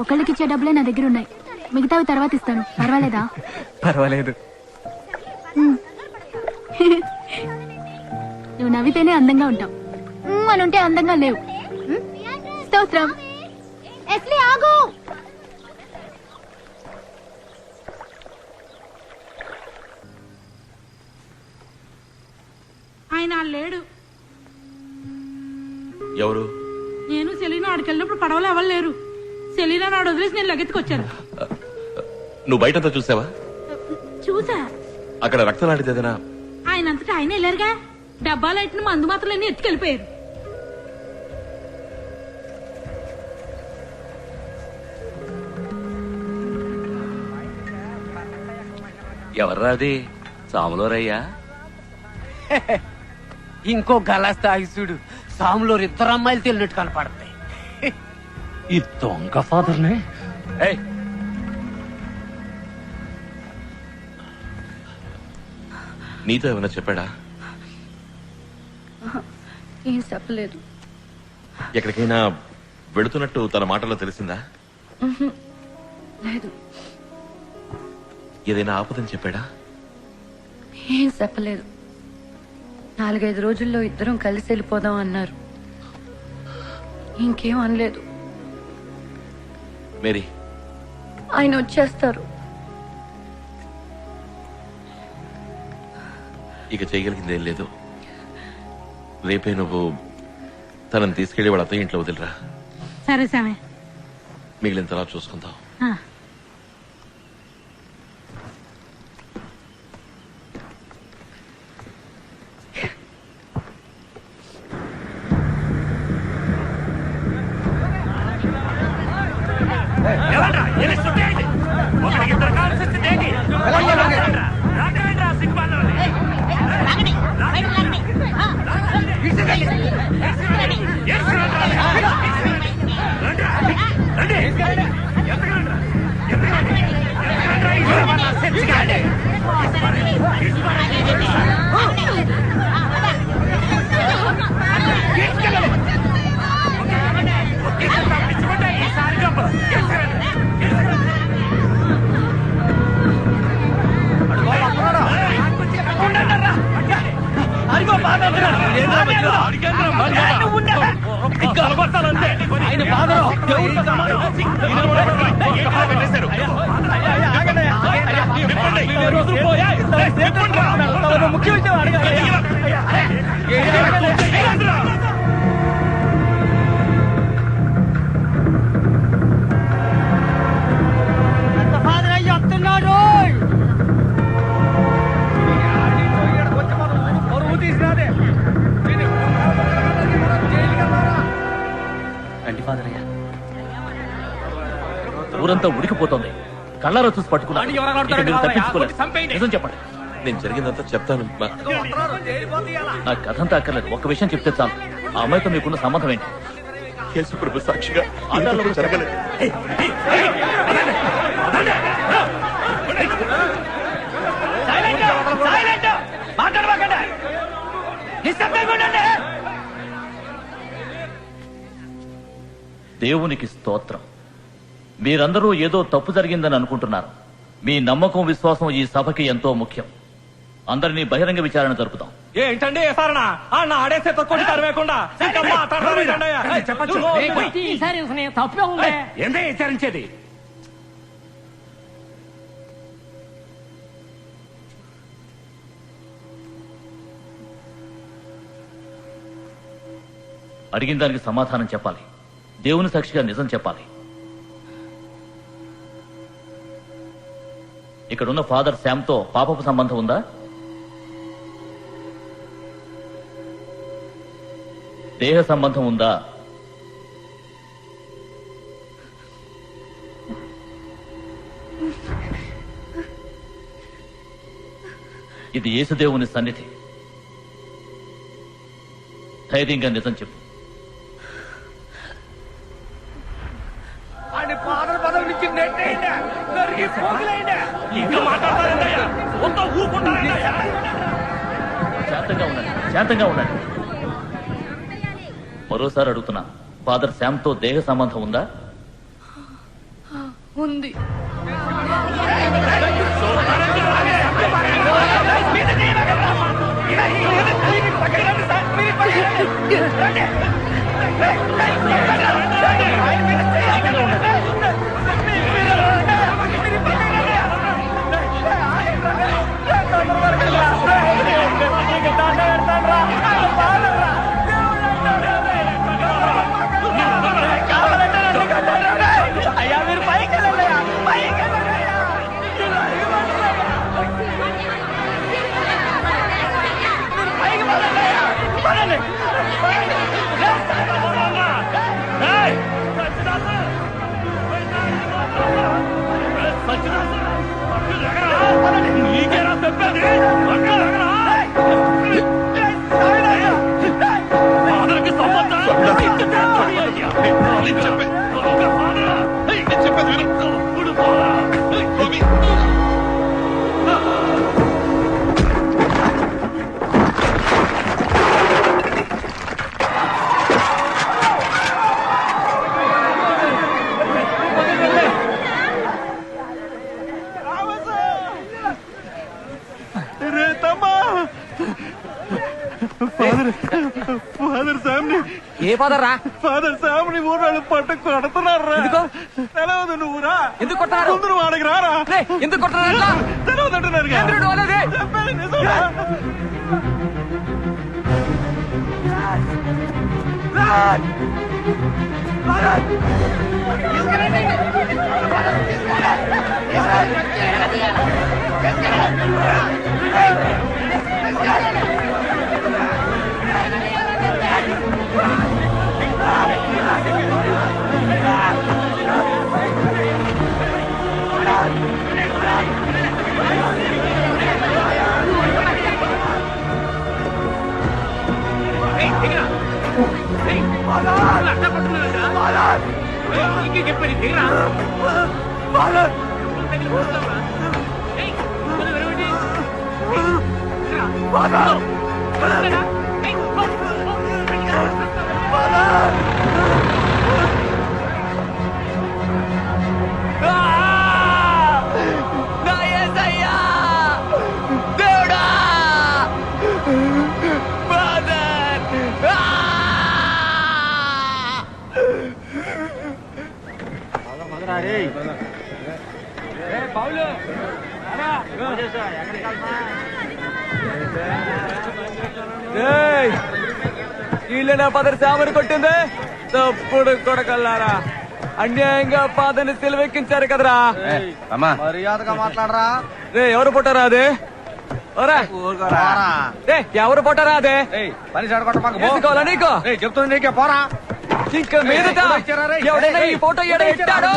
ఒకళ్ళకిచ్చే డబ్బులే నా దగ్గర ఉన్నాయి, మిగతావి తర్వాత ఇస్తాను. పర్వాలేదా? పర్వాలేదు. నువ్వు నవ్వితేనే అందంగా ఉంటావు, అని ఉంటే అందంగా లేవు. స్తోత్రం. ఎస్లీ ఆగు. ఆయన లేడు. ఎవరు? నేను సెలీనా ఆడికి వెళ్ళినప్పుడు పడవలో ఎవరు లేరు. సెలీనా నాడు వదిలేసి నేను లగెత్తుకొచ్చాను. నువ్వు బయటంతా చూసావా? చూసా. అక్కడ రక్తం లాంటిది ఏదైనా? ఆయన అంతటా ఆయన వెళ్ళారుగా. డబ్బాలు ఎట్టిన మందు మాత్రలన్నీ ఎత్తుకెళ్ళిపోయారు. ఎవర్రా అది? సాములోరయ్యా? ఇంకో గలస్తాయి చూడు, సాములో 2 అమ్మాయిలు తెలినట్టు కనపడతాయి. ఈ దొంగ ఫాదర్నే. నీతో ఏమైనా చెప్పాడా? ఏం చెప్పలేదు. ఎక్కడికైనా వెళుతున్నట్టు తన మాటల్లో తెలిసిందా? లేదు. ఏదైనా ఆపదని చెప్పాడా? ఏం చెప్పలేదు. 4-5 రోజుల్లో ఇద్దరం కలిసి వెళ్ళిపోదాం అన్నారు. ఇంకేం అనలేదు. మేరీ, ఆయన వచ్చేస్తారు. ఇక చేయగలిగిందేం లేదు. రేపే నువ్వు తనని తీసుకెళ్లి వాళ్ళ అత్తయ్య ఇంట్లో వదిలిరా. సరే సామే, మిగిలిన తర్వాత చూసుకుందాం. ఊరంతా ఉడికిపోతోంది. కళ్ళారో చూసి పట్టుకున్నా. ఇక మీరు తప్పించుకోలేదు. నిజం చెప్పండి. నేను జరిగిందంతా చెప్తాను. నా కథంతా అక్కర్లేదు. ఒక్క విషయం చెప్తే చాలు. ఆ అమ్మాయితో మీకున్న సంబంధం ఏంటి? యేసు ప్రభు సాక్షిగా ఆధారాలు జరగలేదు. దేవునికి స్తోత్రం. మీరందరూ ఏదో తప్పు జరిగిందని అనుకుంటున్నారు. మీ నమ్మకం, విశ్వాసం ఈ సభకి ఎంతో ముఖ్యం. అందరినీ బహిరంగ విచారణ జరుపుతాం. ఏంటండి సారణ ఆడేసే తొక్కొట్టి తరవేకుండా తప్పే ఉంది. ఏందే విచారించేది? అడిగిన దానికి సమాధానం చెప్పాలి. దేవుని సాక్షిగా నిజం చెప్పాలి. ఇక్కడున్న ఫాదర్ శామ్తో పాపపు సంబంధం ఉందా? దేహ సంబంధం ఉందా? ఇది యేసుదేవుని సన్నిధి. ధైర్యంగా నిజం చెప్పు. శాంతంగా ఉండండి. మరోసారి అడుగుతున్నా, ఫాదర్ శామ్తో దేహ సంబంధం ఉందా? ఉంది. ఏ ఫాదర్ రా? ఫాదర్ సామ్ని ఊరాళ్ళు పట్టుకు కొడుతున్నారు. తెలవదు నువ్వురా. ఎందుకు కొట్టారు? ముందు నువ్వు వాడికి రారా. ఎందుకు కొట్టారు? తెలవదు అంటున్నారు. చెప్పేది నిజంరా. వీళ్ళేనా ఫాదర్ శామని కొట్టింది? తప్పుడు కొడకల్లారా, అన్యాయంగా ఫాదర్ని సెలవెక్కించారు కదరా. మర్యాదగా మాట్లాడరా. రే ఎవరు పుట్టారా అదే? ఎవరు పుట్టారా అదే? పని చెడగొట్ట నీకు చెప్తుంది నీకే పోరా. ఇంకా మీదట ఎవడైనా ఈ ఫోటో ఎడతాడో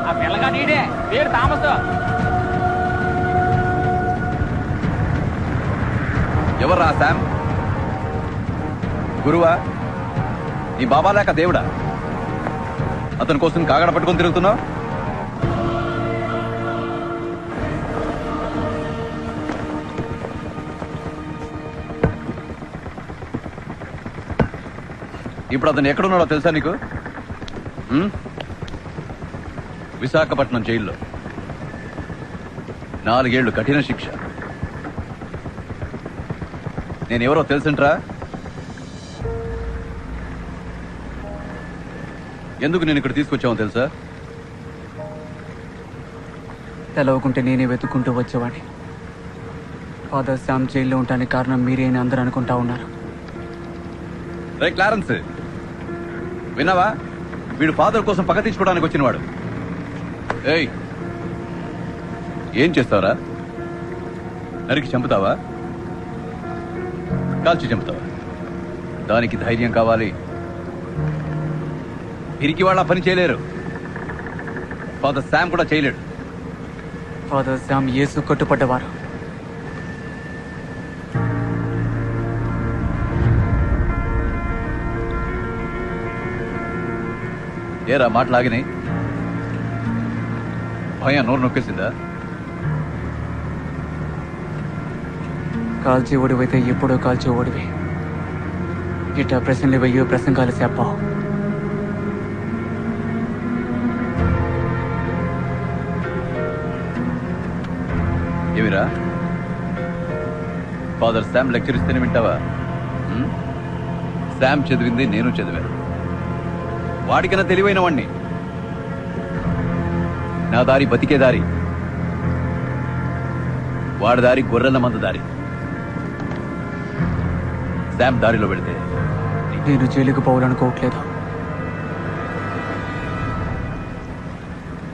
ఆ పిల్లగా నీడే పేరు తామస్. ఎవర్రా శామ్? గురువా? నీ బాబా లేక దేవుడా? అతని కోసం కాగడ పట్టుకొని తిరుగుతున్నావు? ఇప్పుడు అతను ఎక్కడున్నాడో తెలుసా నీకు? విశాఖపట్నం జైల్లో 4 ఏళ్లు కఠిన శిక్ష. నేనెవరో తెలుసుంట్రా? ఎందుకు నేను ఇక్కడ తీసుకొచ్చామో తెలుసా? తెలవకుంటే నేనే వెతుక్కుంటూ వచ్చేవాడిని. ఫాదర్ శామ్ జైల్లో ఉండడానికి కారణం మీరే అని అందరూ అనుకుంటా ఉన్నారు. రే క్లారెన్స్, విన్నావా? వీడు ఫాదర్ కోసం పగ తీసుకోవడానికి వచ్చినవాడు. ఏయ్, ఏం చేస్తావరా? నరికి చంపుతావా? కాల్చి చంపుతావా? దానికి ధైర్యం కావాలి. పిరికి వాళ్ళ పని చేయలేరు. ఫాదర్ శామ్ కూడా చేయలేడు. ఫాదర్ శామ్ యేసు కట్టుపడ్డవారు. ఏరా మాటలాగినాయి? భయం నోరు నొక్కేసిందా? కాల్చి ఓడివైతే ఎప్పుడో కాల్చి ఓడివి. ఇట్లా ప్రశ్నలు వెయ్యో ప్రసంగాలు చెప్పావు. ఏమిరా, ఫాదర్ శామ్ లెక్చర్ ఇస్తేనే వింటావా? శామ్ చదివింది నేను చదివాను. వాడికన్నా తెలివైన వాణ్ణి. నా దారి బతికే దారి, వాడి దారి గొర్రెల మంద దారి. శామ్ దారిలో వెళితే నేను జైలుకు పోవాలనుకోవట్లేదు.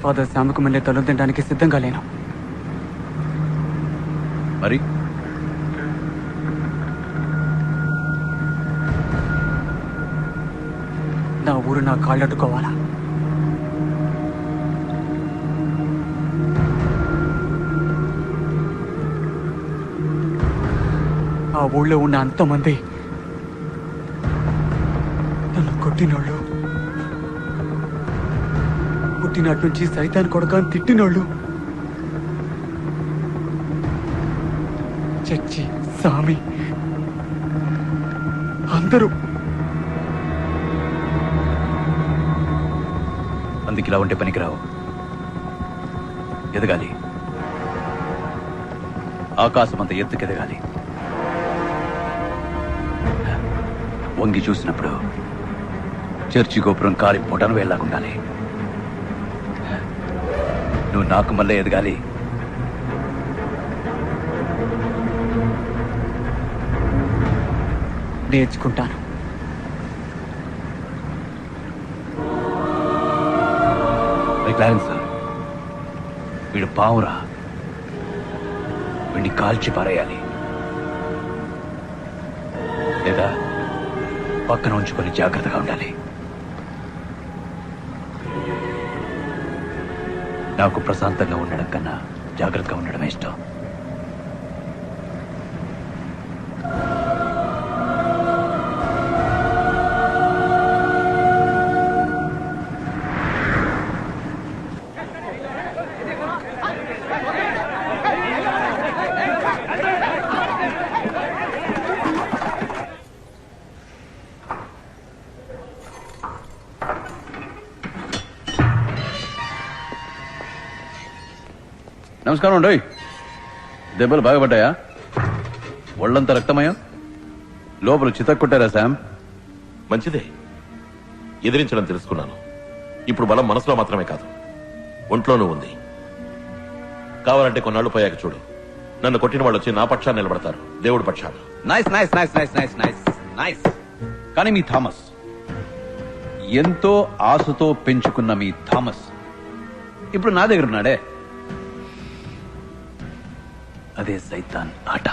ఫాదర్ శామ్కు మళ్ళీ తల తినడానికి సిద్ధంగా లేను. మరి నా ఊరు నా కాళ్ళట్టుకోవాలా? ఆ ఊళ్ళో ఉన్న అంతమంది నన్ను కొట్టినోళ్ళు, పుట్టినట్టు నుంచి సైతాన్ కొడకాన్ని తిట్టినోళ్ళు, చచ్చి సామి అందరూ. అందుకు ఇలా ఉంటే పనికిరావు. ఎదగాలి, ఆకాశం అంత ఎత్తుకెదగాలి. వంగి చూసినప్పుడు చర్చి గోపురం కాలి పొటను వెళ్ళాకుండాలి. నువ్వు నాకు మళ్ళీ ఎదగాలి. నేర్చుకుంటాను. క్లారెన్స్, వీడు పావురా, వీడిని కాల్చి పారేయాలి, లేదా పక్కన ఉంచుకొని జాగ్రత్తగా ఉండాలి. నాకు ప్రశాంతంగా ఉండడం కన్నా జాగ్రత్తగా ఉండడమే ఇష్టం. నమస్కారం అండి. దెబ్బలు బాగా పడ్డాయా? ఒళ్ళంతా రక్తమయం, లోపల చితక్కొట్టారా శామ్? మంచిదే, ఎదిరించడం తెలుసుకున్నాను. ఇప్పుడు బలం మనసులో మాత్రమే కాదు, ఒంట్లోనూ ఉంది. కావాలంటే కొన్నాళ్ళు పోయాక చూడు, నన్ను కొట్టిన వాళ్ళు వచ్చి నా పక్షాన్ని నిలబడతారు, దేవుడి పక్షాన్ని. Nice nice nice nice nice nice nice. కానీ మీ థామస్, ఎంతో ఆశతో పెంచుకున్న మీ థామస్ ఇప్పుడు నా దగ్గర ఉన్నాడే. అదే సైతాన్ ఆట.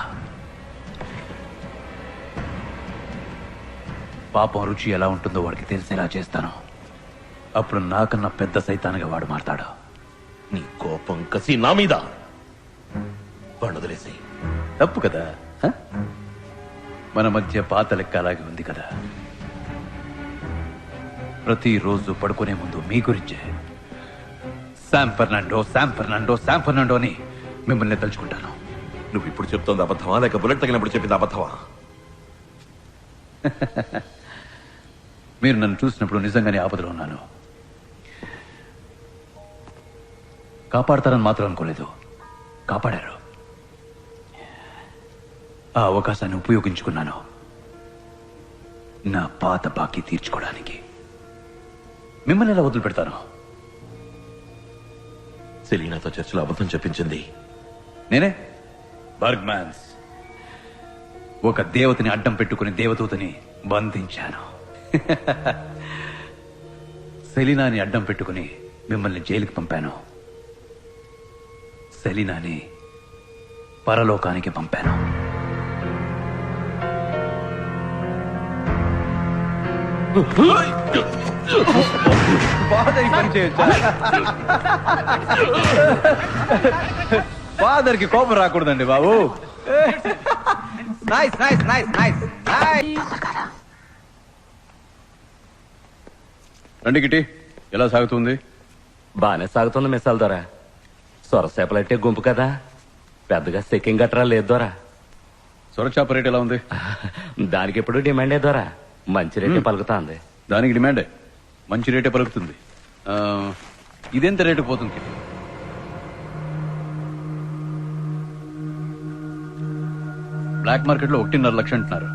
పాపం రుచి ఎలా ఉంటుందో వాడికి తెలిసేలా చేస్తాను. అప్పుడు నాకన్నా పెద్ద సైతాన్గా వాడు మారతాడు. నీ కోపం కసి నా మీద వాడు వదిలేసి. తప్పు కదా? మన మధ్య పాత లెక్క అలాగే ఉంది కదా. ప్రతిరోజు పడుకునే ముందు మీ గురించే Sam Fernando Sam Fernando Sam Fernando అని మిమ్మల్ని తలుచుకుంటాను. నువ్వు ఇప్పుడు చెప్తోంది అబద్ధమా, లేక బుల్లెట్ తగినప్పుడు చెప్పింది అబద్ధమా? మీరు నన్ను చూసినప్పుడు నిజంగానే ఆపదలో ఉన్నాను. కాపాడతారని మాత్రం అనుకోలేదు. కాపాడారు. ఆ అవకాశాన్ని ఉపయోగించుకున్నాను, నా పాత బాకీ తీర్చుకోవడానికి. మిమ్మల్ని ఎలా వదిలిపెడతాను? సెలీనాతో చర్చలో అబద్ధం చెప్పించింది నేనే. బర్గ్మాన్స్, ఒక దేవతని అడ్డం పెట్టుకుని దేవదూతని బంధించాను. సెలీనాని అడ్డం పెట్టుకుని మిమ్మల్ని జైలుకి పంపాను. సెలీనాని పరలోకానికి పంపాను. ఫాదర్ పని చేయొచ్చా? ఫాదర్ కి కోపం రాకూడదండి బాబు. Nice nice nice nice. రండి కిట్టి, ఎలా సాగుతుంది? బానే సాగుతుంది మిసాల్ ద్వారా. సొరసేపలంటే గుంపు కదా, పెద్దగా సెకింగ్ గట్రా లేదు ద్వారా. సొరచాప రేట్ ఎలా ఉంది? దానికి ఎప్పుడు డిమాండే ద్వారా, మంచి రేటే పలుకుతాంది. దానికి డిమాండే, మంచి రేటే పలుకుతుంది. ఇదెంత రేటు పోతుంది కిట్టి? బ్లాక్ మార్కెట్ లో 1.5 లక్ష అంటున్నారు.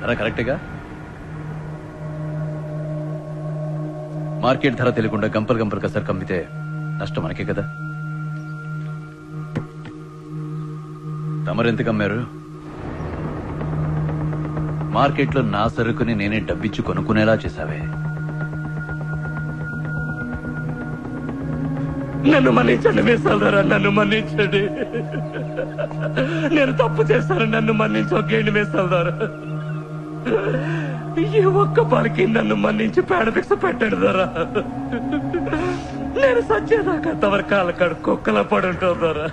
ధర కరెక్ట్గా? మార్కెట్ ధర తెలియకుండా గంపలు గంపలు కసరు కమ్మితే నష్టం మనకే కదా. తమరెంత కమ్మారు? మార్కెట్లో నా సరుకుని నేనే డబ్బిచ్చి కొనుక్కునేలా చేశావే. నన్ను మన్నించండి మిసాల్దారా, నన్ను మన్నించండి. నేను తప్పు చేశాను, నన్ను మన్నించొద్దండి మిసాల్దారా. ఈ ఒక్క పనికి నన్ను మన్నించి పేడ భిక్ష పెట్టండి ధర. నేను సచ్చేదాకా తమరి కాళ్ళ కాడు కుక్కల పడి ఉంటుందోరా.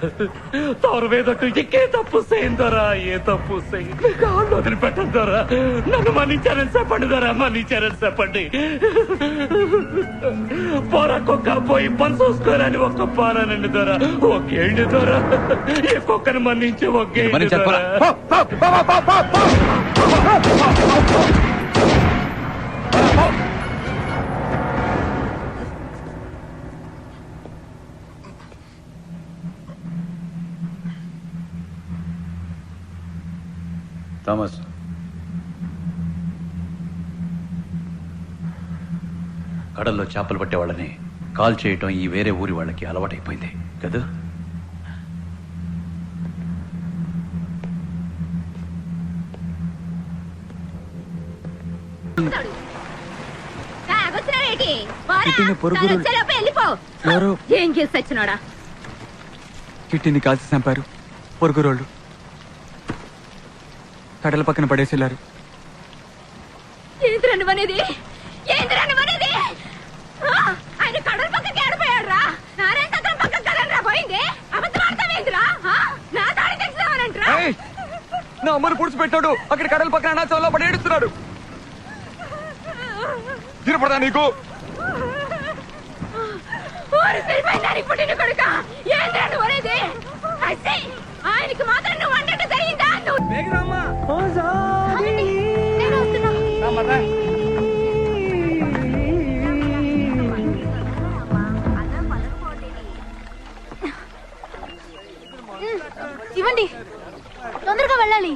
తమరు వేదట్టు ఇంకే తప్పు చేయిందోరా, ఏ తప్పు చేయి కాళ్ళు వదిలిపెట్టద్దోరా. నన్ను మన్నించారని చెప్పండి దొరా, మన్నించారని చెప్పండి. పోరా కుక్క పోయి పని చూసుకోరని ఒక్క పారానండి దొరా, ఒకేండి దొరా. ఏ కుక్కను మన్నించి ఒకేండి దొరా. థామస్, కడల్లో చేపలు పట్టే వాళ్ళని కాల్ చేయటం ఈ వేరే ఊరి వాళ్ళకి అలవాటైపోయింది కదా. ఎవరు ఏం చేసి వచ్చినాడా? కిట్టిని కాల్చి చంపారు పొరుగురోళ్ళు. కడల పక్కన పడేసి వెళ్ళారు. ఆయన కడల పక్కకి ఆడిపోయాడు రా. నారాయణ తత్రం పక్కకి కదలరా పోయింది. అబద్ధం ఆడతావేంద్రా? నా తాడి తెచ్చుదామనంటరా? నా అమ్మను పుడిచిపెట్టాడు. అక్కడ కడల పక్కన అనాచంలో పడి ఏడుస్తున్నాడు. తినపడదా నీకు? పుట్టిన కొడుక ఏంద్రా నువ్వు అనేది? ఆయనకి మాత్రం నువ్వు అన్నట్టు జరిగిందా? ఇవ్వండి, తొందరగా వెళ్ళాలి.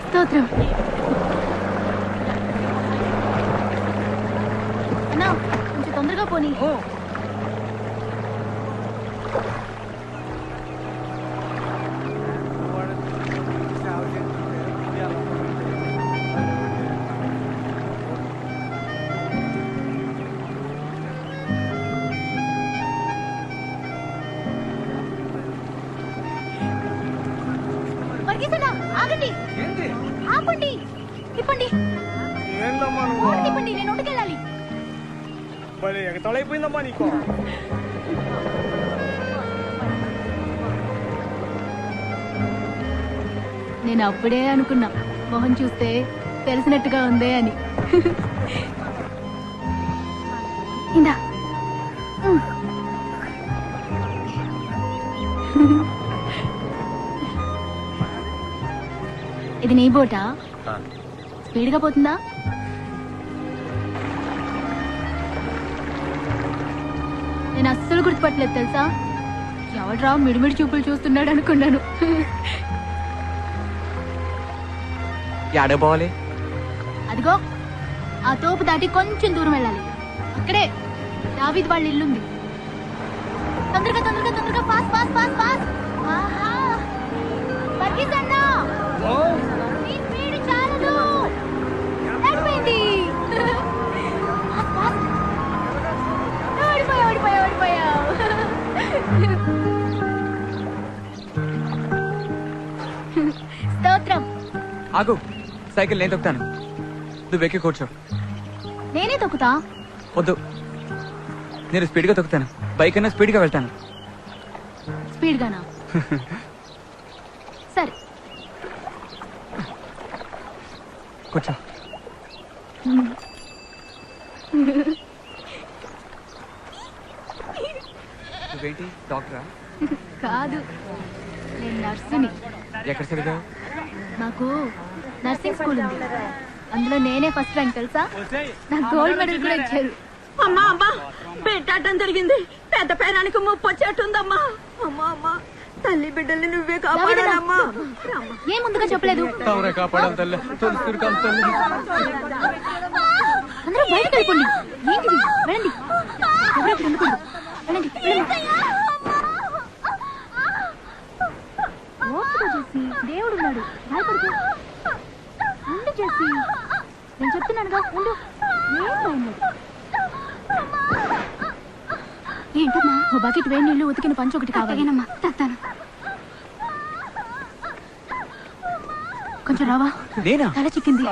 స్తోత్రం. అన్నా, కొంచెం తొందరగా పోనీ. ఆగండి, ఆపండి, తిప్పండి, తిప్పండి, నేను ఒంటికెళ్ళాలి. ఎగతాళైపోయిందమ్మా నీకు. నేను అప్పుడే అనుకున్నా, మొహం చూస్తే తెలిసినట్టుగా ఉందే అని. ఇందా. ఇది నీ బోటా? స్పీడ్గా పోతుందా? నేను అస్సలు గుర్తుపట్టలేదు తెలుసా. ఎవడ్రా మిడిమిడి చూపులు చూస్తున్నాడు అనుకున్నాను. పోవాలి? అదిగో ఆ తోపు దాటి కొంచెం దూరం వెళ్ళాలి. అక్కడే దావీద్ వాళ్ళ ఇల్లుంది. తొందరగా తొందరగా తొందరగా, ఫాస్ట్ ఫాస్ట్ ఫాస్ట్ ఫాస్ట్. ఆహా, పరిగెత్తన్నా. నీ స్పీడ్ చాలదు. అయిపోయింది. ఓడిపోయావు, ఓడిపోయావు, ఓడిపోయావు. స్తోత్రం. ఆగు, సైకిల్ నేను తొక్కుతాను, నువ్వు ఎక్కి కూర్చో. నేనే తొక్కుతా. వద్దు, నేను స్పీడ్గా తొక్కుతాను. బైక్ అన్నా స్పీడ్గా వెళ్తాను. స్పీడ్గానా? సరే, కూర్చో. నువ్వేంటి డాక్టరా? కాదు, నేను నర్సుని. ఎక్కడ చదివావు? నాకు నర్సింగ్ స్కూల్ ఉంది, అందులో నేనే ఫస్ట్ ర్యాంక్ తెలుసా. నాకు గోల్డ్ మెడల్ కూడా ఇచ్చారు. అమ్మా అమ్మా, పెట్టాటం జరిగింది. పెద్ద పేరానికి ముప్పు వచ్చేట్టుందమ్మా. అమ్మా అమ్మా, తల్లి బిడ్డల్ని నువ్వే కాపాడాలమ్మా. ఏ ముందుగా చెప్పలేదు? అందరూ బయటకు వెళ్ళిపోండి. ఏంటిది? వెళ్ళండి, ఎవరెక్కడ ఉండకూడదు. వెళ్ళండి, వెళ్ళండి. ఓపిక చేసి, దేవుడు ఉన్నాడు, భయపడుతూ ఉండు చేసి. నేను చెప్తున్నానుగా, ఉండు. ఏం భయం లేదు. ఏంటమ్మా, ఓ బకెట్ వేడి నీళ్ళు, ఉతికిన పంచ ఒకటి కావాలేనమ్మా. తెస్తాను. కొంచెం రావా? నేనా? తల చిక్కింది.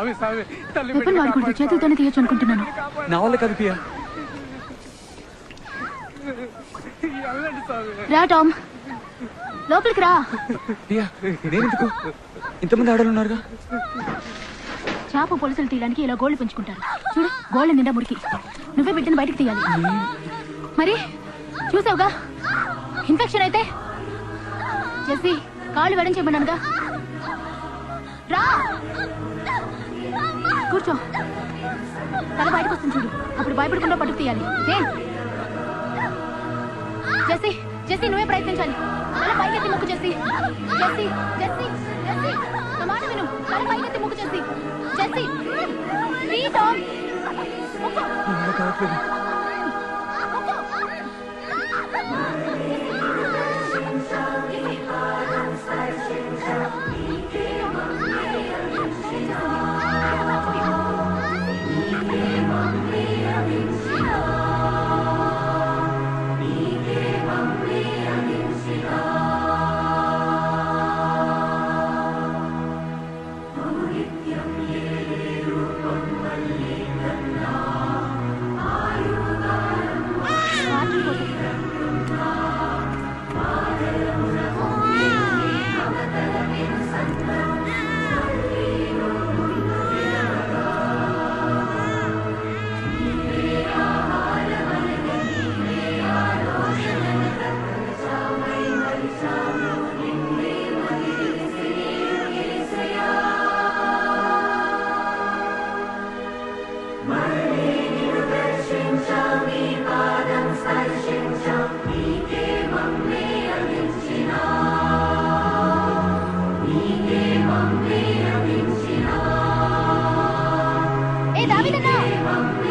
వెపన్ వాడకూడదు, చేతులతోనే తీయొచ్చు అనుకుంటున్నాను. నా వల్ల కాదు పియా. రా టామ్, లోపలికి రా. పియా, నేనెందుకు? ఇంతమంది ఆడలు ఉన్నారుగా. చేప పొలుసులు తీయడానికి ఇలా గోళ్లు పెంచుకుంటారు. చూడు, గోళ్ళ నిండా మురికి. నువ్వే బిడ్డను బయటికి తీయాలి. మరి చూసావుగా, ఇన్ఫెక్షన్ అయితే. జెస్సీ, కాళ్ళు వెడం చేయమన్నానుగా. రా, కూర్చో. తల బయటకు వస్తుంది చూడు, అప్పుడు భయపడకుండా పట్టుకు తీయాలి. జెస్సీ, జెస్సీ నువ్వే ప్రయత్నించాలి. తల పైకెత్తి మొక్కు జెస్సీ. జెస్సీ, జెస్సీ, జెస్సీ, నా మాట విను. తల పైకెత్తి మొక్కు జెస్సీ. జెస్సీ, టామ్, మొక్కు.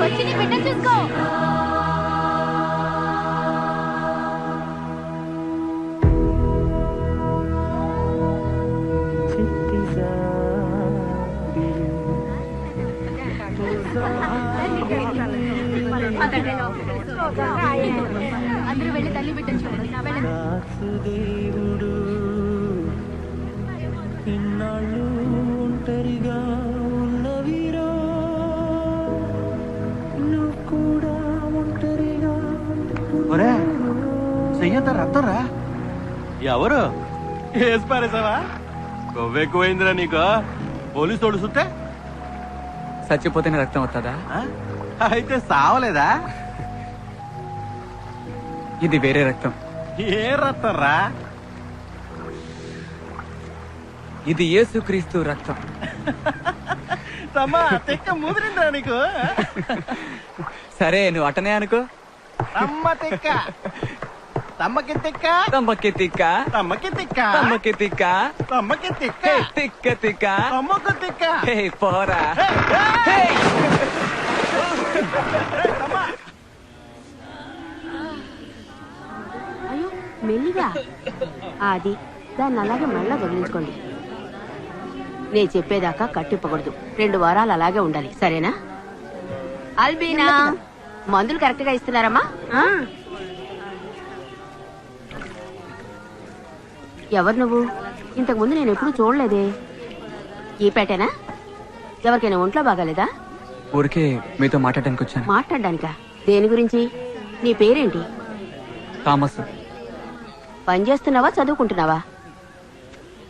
వచ్చి నీ బిడ్డను చూసుకో. అందరూ వెళ్ళి తల్లి బిడ్డను చూడండి. దేవుడు ఇన్నాళ్ళు ఒంటరిగా ఉన్నవిరా, నువ్వు కూడా ఒంటరిగా. ఒరే చెయ్యంత రక్తరా? ఎవరు వేసి పారేసావా? కొవ్వెక్కువైందిరా నీకు. పోలీసు తోడు సుత్తే చచ్చిపోతేనే రక్తం వస్తుందా? అయితే సావలేదా? ఇది వేరే రక్తం. ఏ రక్తం రా? ఇది యేసుక్రీస్తు రక్తం. తమ్మా తెక్క ముదిరిందా నీకు? సరే, నువ్వు అటనే అనుకో. తమ్మ తెక్క, తమ్మకి తెక్క, తమ్మకి తిక్క, తమ్మకి తిక్క, తమ్మకి తిక్క, తమ్మకి తిక్క, తిక్క తిక్క, తమ్మకు తిక్క. హే పోరా. అయ్యో మెల్లిగా. అది దాన్ని అలాగే మళ్ళా వదిలించుకోండి. నేను చెప్పేదాకా కట్టిప్పకూడదు. 2 వారాలు అలాగే ఉండాలి, సరేనా? అల్బీనా, మందులు కరెక్ట్ గా ఇస్తున్నారమ్మా? ఎవరు నువ్వు? ఇంతకు ముందు నేను ఎప్పుడు చూడలేదే. ఈ పేటేనా? ఎవరికైనా ఒంట్లో బాగాలేదా? ఊరికే మీతో మాట్లాడడానికి వచ్చాను. మాట్లాడడానికా? దేని గురించి? నీ పేరేంటి? థామస్. పని చేస్తున్నావా, చదువుకుంటున్నావా?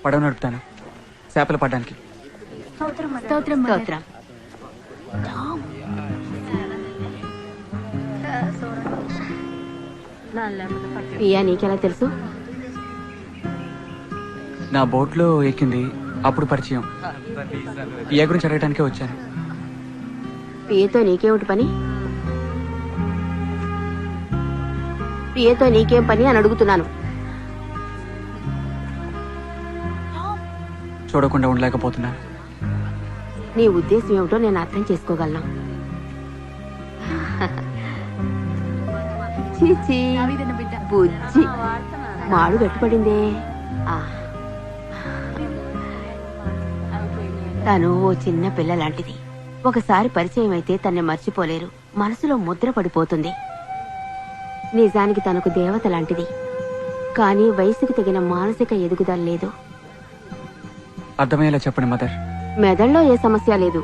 పడవ నడుపుతాను, చేపలు పడడానికి. స్తోత్రం. పియా, నీకెలా తెలుసు? నా బోట్లో ఎక్కింది, అప్పుడు పరిచయం. పియా గురించి అడగడానికే వచ్చాను. పియతో నీకేమిటి పని? పియతో నీకేం పని అని అడుగుతున్నాను. చూడకుండా ఉండలేకపోతున్నాను. నీ ఉద్దేశం ఏమిటో నేను అర్థం చేసుకోగలను. చీచీ, బుజ్జి మాడు గట్టిపడిందే. తను ఓ చిన్న పిల్ల లాంటిది. ఒకసారి పరిచయం అయితే తన్ని మర్చిపోలేరు. మనసులో ముద్ర పడిపోతుంది. నిజానికి తనకు దేవత లాంటిది, కానీ వయసుకు తగిన మానసిక ఎదుగుదల లేదు. అర్థమయ్యేలా చెప్పండి మదర్. మెదడులో ఏ సమస్య లేదు.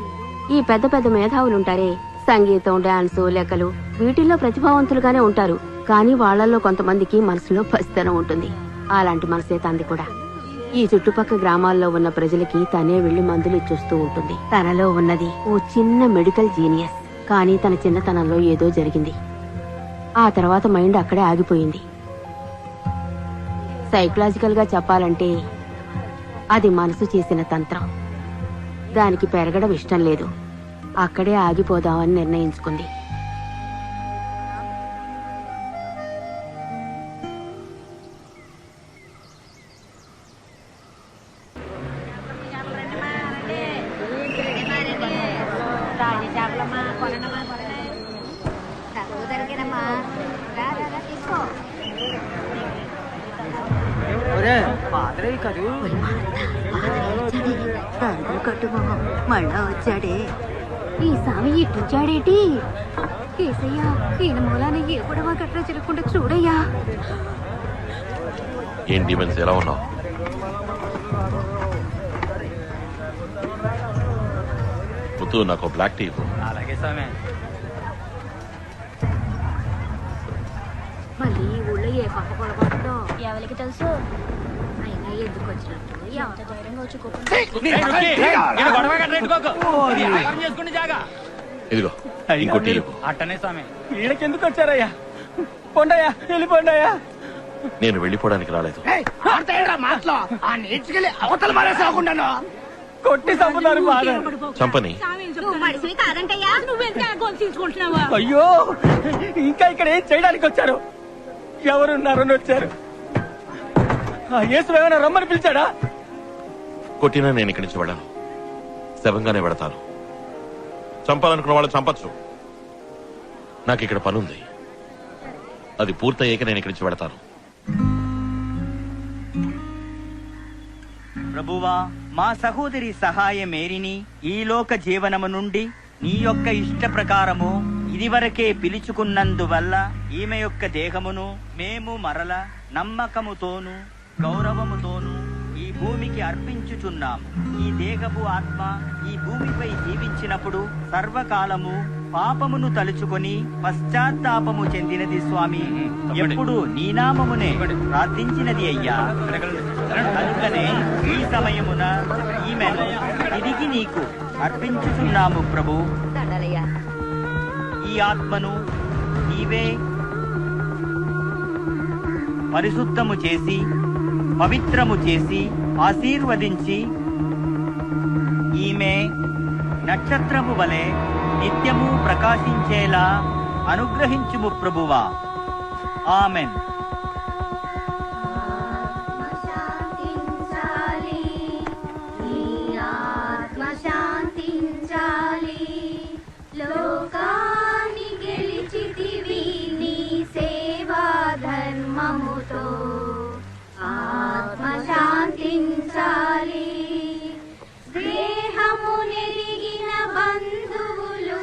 ఈ పెద్ద పెద్ద మేధావులుంటారే, సంగీతం, డాన్సు, లెక్కలు, వీటిల్లో ప్రతిభావంతులుగానే ఉంటారు. కానీ వాళ్లలో కొంతమందికి మనసులో పసితనం ఉంటుంది. అలాంటి మనసే తంది కూడా. ఈ చుట్టుపక్క గ్రామాల్లో ఉన్న ప్రజలకి తనే వెళ్లి మందులు ఇచ్చొస్తూ ఉంటుంది. తనలో ఉన్నది ఓ చిన్న మెడికల్ జీనియస్. కానీ తన చిన్నతనంలో ఏదో జరిగింది. ఆ తర్వాత మైండ్ అక్కడే ఆగిపోయింది. సైకలాజికల్ గా చెప్పాలంటే అది మనసు చేసిన తంత్రం. దానికి పెరగడం ఇష్టం లేదు. అక్కడే ఆగిపోదామని నిర్ణయించుకుంది. మళ్ళా వచ్చాడే ఈ స్వామి ఇట్టొచ్చాడేటి? కేసయ్యా, ఈయన మూలాన ఏ గొడవ గట్రా జరగకుండా చూడయ్యా. ఏం డిమెన్స్ ఎలా ఉన్నావు? ముత్తు, నాకు బ్లాక్ టీ ఇవ్వు. అలాగే స్వామి. మళ్ళీ ఈ ఊళ్ళో ఏ పక్క పొరపాటుతో ఎవరికి తెలుసు? అయినా ఎందుకు వచ్చినట్టు ఎంత ధైర్యంగా వచ్చి ఇదిగో ఇంకో టీ ఇవ్వు. అట్టనే స్వామి. వీళ్ళకెందుకు వచ్చారయ్యా? పొండయ్యా, వెళ్ళిపోండయ్యా. నేను వెళ్ళిపోవడానికి రాలేదు. కొట్టి చంపుతారు. చంపని. నువ్వు మనిషివి కాదంటయ్యా. నువ్వెందుకు గొంతించుకుంటున్నావా? అయ్యో, ఇంకా ఇక్కడ ఏం చేయడానికి వచ్చారు? ఎవరున్నారని వచ్చారు? యేసు ఏమైనా రమ్మని పిలిచాడా? కొట్టినా నేను ఇక్కడి నుంచి వెళ్ళను. శవంగానే వెడతాను. చంపాలనుకున్న వాళ్ళు చంపచ్చు. నాకు ఇక్కడ పనుంది. అది పూర్తయ్యాక నేను ఇక్కడి నుంచి వెడతాను. ప్రభువా, మా సహోదరి సహాయ మేరిని ఈ లోక జీవనము నుండి నీ యొక్క ఇష్ట ప్రకారము ఇదివరకే పిలుచుకున్నందువల్ల ఈమె యొక్క దేహమును మేము మరల నమ్మకముతోను గౌరవముతోను ఈ భూమికి అర్పించుచున్నాము. ఈ దేహపు ఆత్మ ఈ భూమిపై జీవించినప్పుడు సర్వకాలము పాపమును తలుచుకొని పశ్చాత్తాపము చెందినది స్వామి. ఎప్పుడు నీ నామమునే ప్రార్థించినది అయ్యా. కనుకనే ఈ సమయమున ఈమెను తిరిగి నీకు అర్పించుచున్నాము ప్రభు. ఈ ఆత్మను నీవే పరిశుద్ధము చేసి పవిత్రము చేసి ఆశీర్వదించి ఈమె నక్షత్రము వలె నిత్యము ప్రకాశించేలా అనుగ్రహించుము ప్రభువా. ఆమెన్. లోకాన్ని గెలిచితివి నీ సేవా ధర్మముతో. ఆత్మ శాంతించాలి. దేహము నెరిగిన బంధువులు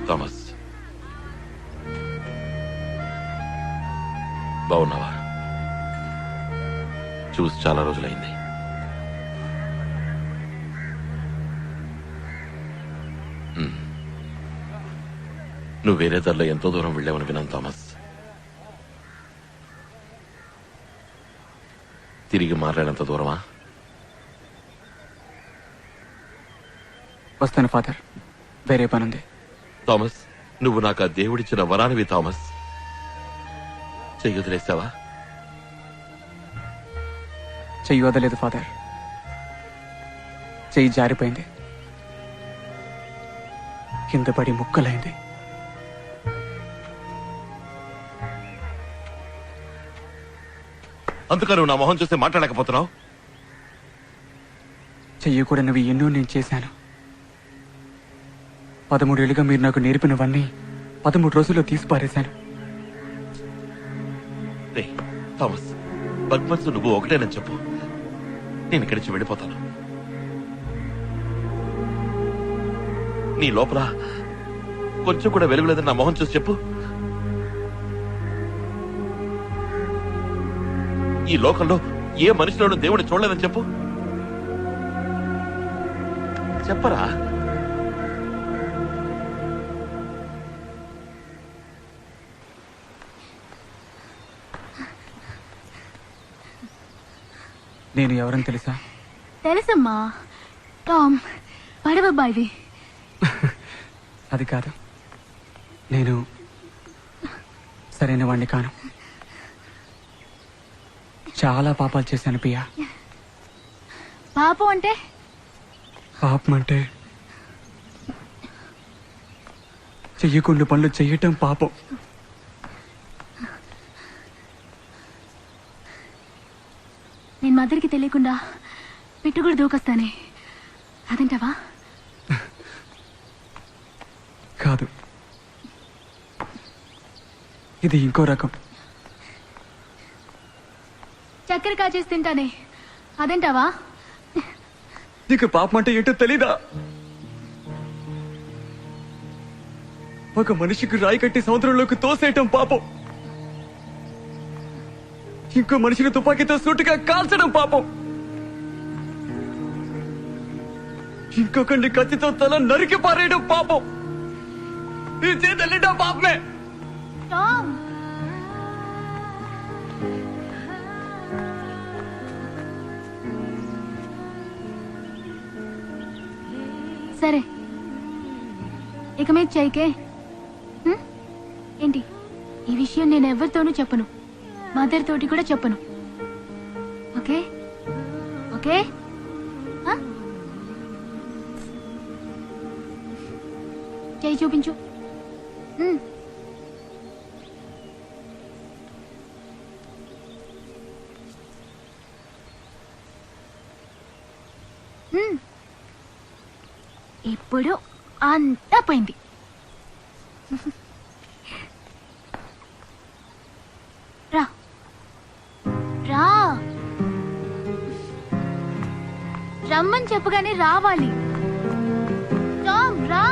థామస్, బాగున్నావా? చూసి చాలా రోజులైంది. నువ్వు వేరే దారిలో ఎంతో దూరం వెళ్ళావని విన్నాను థామస్. తిరిగి మాట్లాడేంత దూరమా? వస్తాను ఫాదర్, వేరే పనుంది. థామస్, నువ్వు నాకు ఆ దేవుడిచ్చిన వరానివి థామస్. చెయ్యి వదిలేసావా? చెయ్యి వదలేదు ఫాదర్, చెయ్యి జారిపోయింది. కింద పడి ముక్కలైంది. అందుక నువ్వు నా మొహం చూస్తే మాట్లాడలేకపోతున్నావు? చెయ్యకూడనివి ఎన్నో నేను చేశాను. 13 ఏళ్ళుగా మీరు నాకు నేర్పినవన్నీ 13 రోజుల్లో తీసి పారేశాను. థామస్, భగవంతు నువ్వు ఒకటేనని చెప్పు, నేను ఇక్కడి నుంచి వెళ్ళిపోతాను. నీ లోపల కొంచెం కూడా వెలుగులేదని నా మొహం చూసి చెప్పు. ఈ లోకంలో ఏ మనిషిలోనూ దేవుడిని చూడలేదని చెప్పు. చెప్పరా? నేను ఎవరని తెలుసా? తెలుసమ్మా, టామ్ పడవబ్బాయివి. అది కాదు, నేను సరైన వాణ్ణి కాను. చాలా పాపాలు చేశాను పియా. పాపం అంటే? పాపం అంటే చెయ్యకుండా పనులు చెయ్యటం పాపం. నేను మదర్కి తెలియకుండా పెట్టుకుడు దూకొస్తానే, అదంటావా? కాదు, ఇది ఇంకో రకం. చక్కెర కాచేసి తింటానే, అదంటావా? నీకు పాపం అంటే ఏంటో తెలీదా? ఒక మనిషికి రాయి కట్టి సముద్రంలోకి తోసేయటం పాపం. ఇంకో మనిషిని తుపాకీతో సూటిగా కాల్చడం పాపం. ఇంకొకరిని కత్తితో తల నరికి పారేయడం పాపం. నీ చేతల్లిటం పాపమే. టామ్, సరే ఇక మీద చేయకే. ఏంటి ఈ విషయం నేను ఎవరితోనూ చెప్పను, మదర్ తోటి కూడా చెప్పను. Okay okay? చేయి చూపించు. ఇప్పుడు అంతా పోయింది. రా రా, రమ్మని చెప్పగానే రావాలి. టామ్ రా.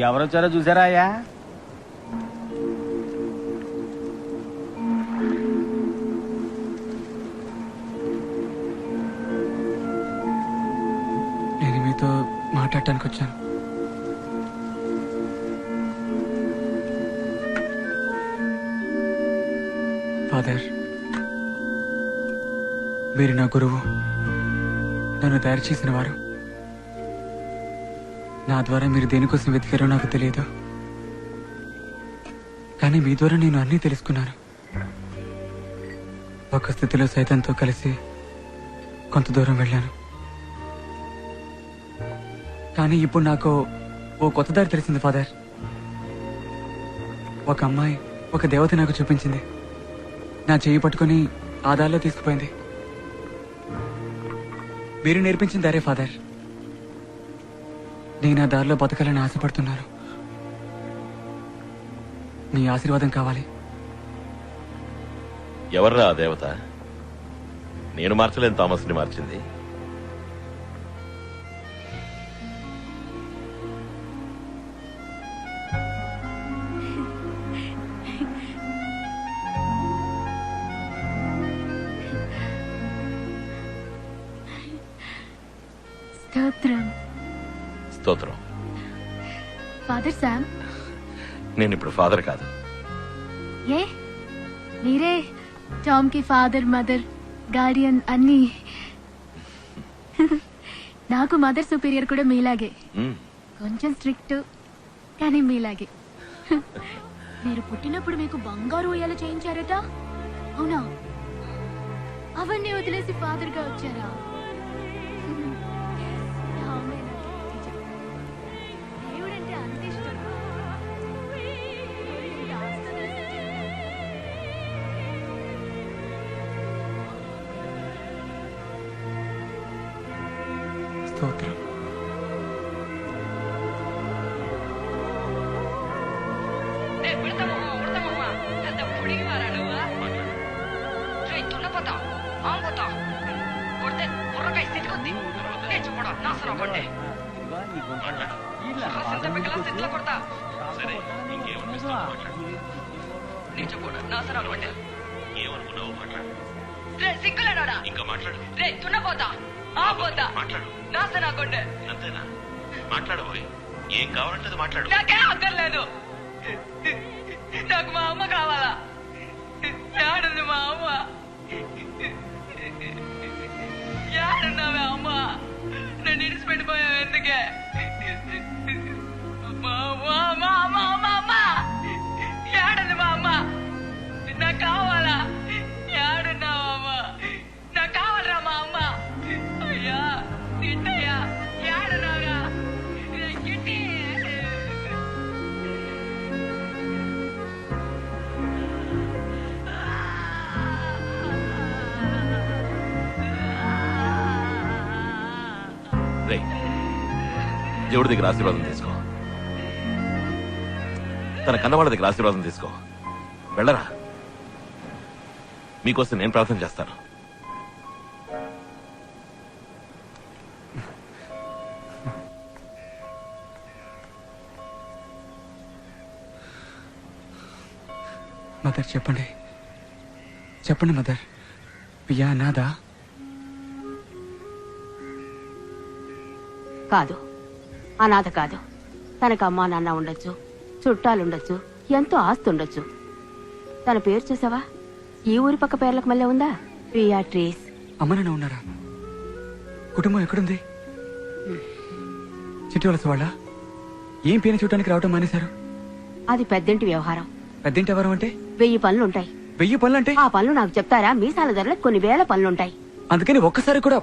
ఎవరొచ్చారో చూసారా అయ్యా? నేను మీతో మాట్లాడటానికి వచ్చాను. ఫాదర్, మీరు నా గురువు, నన్ను తయారు చేసిన వారు. నా ద్వారా మీరు దేనికోసం వెతికారో నాకు తెలియదు, కానీ మీ ద్వారా నేను అన్నీ తెలుసుకున్నాను. ఒక స్థితిలో సైతంతో కలిసి కొంత దూరం వెళ్ళాను, కానీ ఇప్పుడు నాకు ఓ కొత్త దారి తెలిసింది ఫాదర్. ఒక అమ్మాయి, ఒక దేవత నాకు చూపించింది. నా చెయ్యి పట్టుకుని ఆ దారిలో తీసుకుపోయింది. మీరు నేర్పించిన దారే ఫాదర్. నేను ఆ దారిలో బతకాలని ఆశపడుతున్నాను. మీ ఆశీర్వాదం కావాలి. ఎవర్రా ఆ దేవత? నేను మార్చలేని థామస్ని మార్చింది. స్తోత్రం. స్తోత్రం. ఫాదర్ శామ్, నేను ఇప్పుడు ఫాదర్ కాదు. ఏ మీరే టామ్ కి ఫాదర్, మదర్, గార్డియన్ అన్ని. నాకు మదర్ సుపీరియర్ కూడా మీలాగే. కొంచెం స్ట్రిక్ట్ కానీ మీలాగే. మీరు పుట్టినప్పుడు మీకు బంగారు ఉయ్యాల చేయించారట, అవునా? అవన్నీ వదిలేసి ఫాదర్ గా వచ్చారా? దేవుడంటే అంత ఇష్టం. స్తోత్రం. ఇంకా మాట్లాడు. అంతేనా? మాట్లాడబోయ్. ఏం కావాలంటే అది మాట్లాడు. నాకేం అక్కర్లేదు. నాకు మా అమ్మ కావాలా? ఏడుంది మా అమ్మ? ఏడున్నావే అమ్మ? నన్ను ఇడిచిపెట్టిపోయావు ఎందుకే? ఏడుంది మా అమ్మ? నాకు కావాలా? ఏడున్నావా అమ్మ? నాకు కావాలరా మా అమ్మ? అయ్యా తిట్టయ్యా, ఏడున్నావురా? గిట్టి రేయ్, దేవుడి దగ్గర ఆశీర్వాదం తీసుకో. తన కన్నవాళ్ళ దగ్గర ఆశీర్వాదం తీసుకో. వెళ్ళరా. మీకోసం నేను ప్రార్థన చేస్తాను. మదర్ చెప్పండి, చెప్పండి మదర్. పియా నాదా? కాదు, అనాథ కాదు. తనకు అమ్మా నాన్న ఉండొచ్చు, చుట్టాలుండొచ్చు, ఎంతో ఆస్తి ఉండొచ్చు. తన పేరు చూసావా? ఈ ఊరి పక్క పేర్లకు మళ్ళీ ఉందా? ప్రియా ట్రీస్. అమ్మ నాన్న ఉన్నారా? కుటుంబం ఎక్కడుంది? చిట్టి వలస వాళ్ళ? ఏం పేరు చూడటానికి రావటం మానేశారు? అది పెద్దింటి వ్యవహారం. పెద్దింటి ఎవరు అంటే? 1000 పనులుంటాయి. 1000 పనులంటే? ఆ పనులు నాకు చెప్తారా? మీసాల ధరలకు కొన్ని వేల పనులుంటాయి. అందుకని ఒక్కసారి కూడా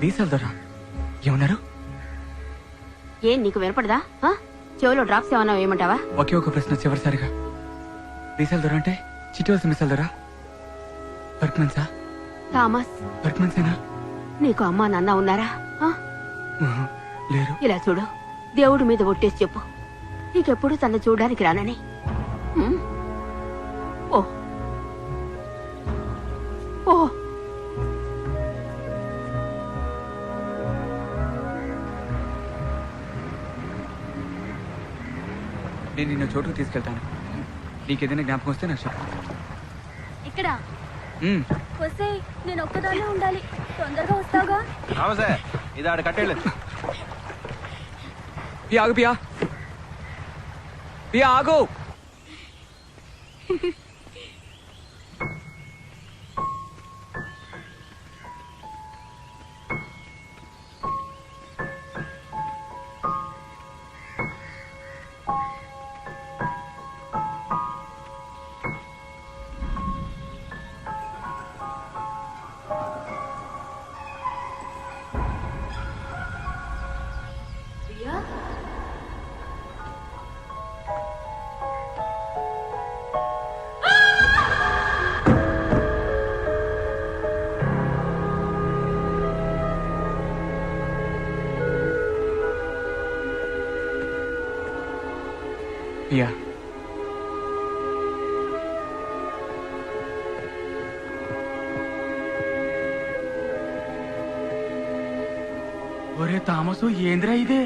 వీసాల ధర ఏమన్నారు? ఏం నీకు వినపడదా? చెవులో డ్రాప్స్ ఏమన్నా ఏమంటావా? ఒకే ఒక ప్రశ్న చివరిసారిగా. వీసాల ధర అంటే చిట్టి వలస మిసాల ధర? బర్క్మన్సా? థామస్, బర్క్మన్సేనా? నీకు అమ్మా నాన్న ఉన్నారా? లేరు. ఇలా చూడు, దేవుడి మీద ఒట్టేసి చెప్పు, నీకెప్పుడు తన చూడడానికి రానని. ఓ ఓ నేను నిన్న చోటుకు తీసుకెళ్తాను. నీకేదైనా జ్ఞాపకం వస్తే నాకు చెప్పు. ఇక్కడ వస్తే నేను ఒక్కదాన్నే ఉండాలి. తొందరగా వస్తావుగా? ఇది ఆడ కట్టేళ్ళు. పియా ఆగు, పియా పియా ఆగు. పియా ఒరే తామసు, ఏంద్రా ఇదే?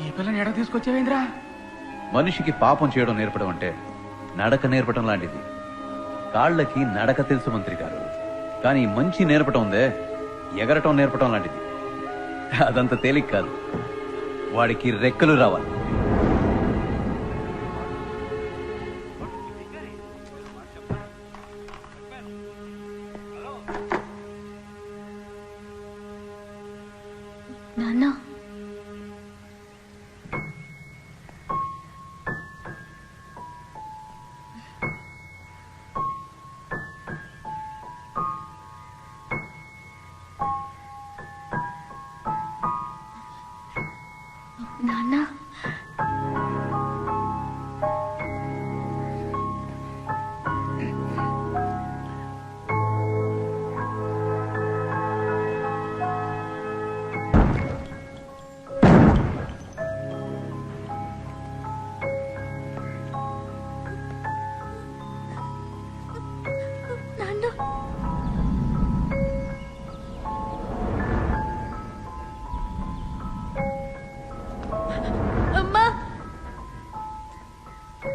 ఈ పిల్లని ఎడ తీసుకొచ్చావేంద్రా? మనిషికి పాపం చేయడం నేర్పడం అంటే నడక నేర్పడం లాంటిది. కాళ్ళకి నడక తెలుసు మంత్రి గారు, కానీ మంచి నేర్పటం ఉందే, ఎగరటం నేర్పటం లాంటిది. అదంత తేలిక కాదు. వాడికి రెక్కలు రావాలి. నాన్న,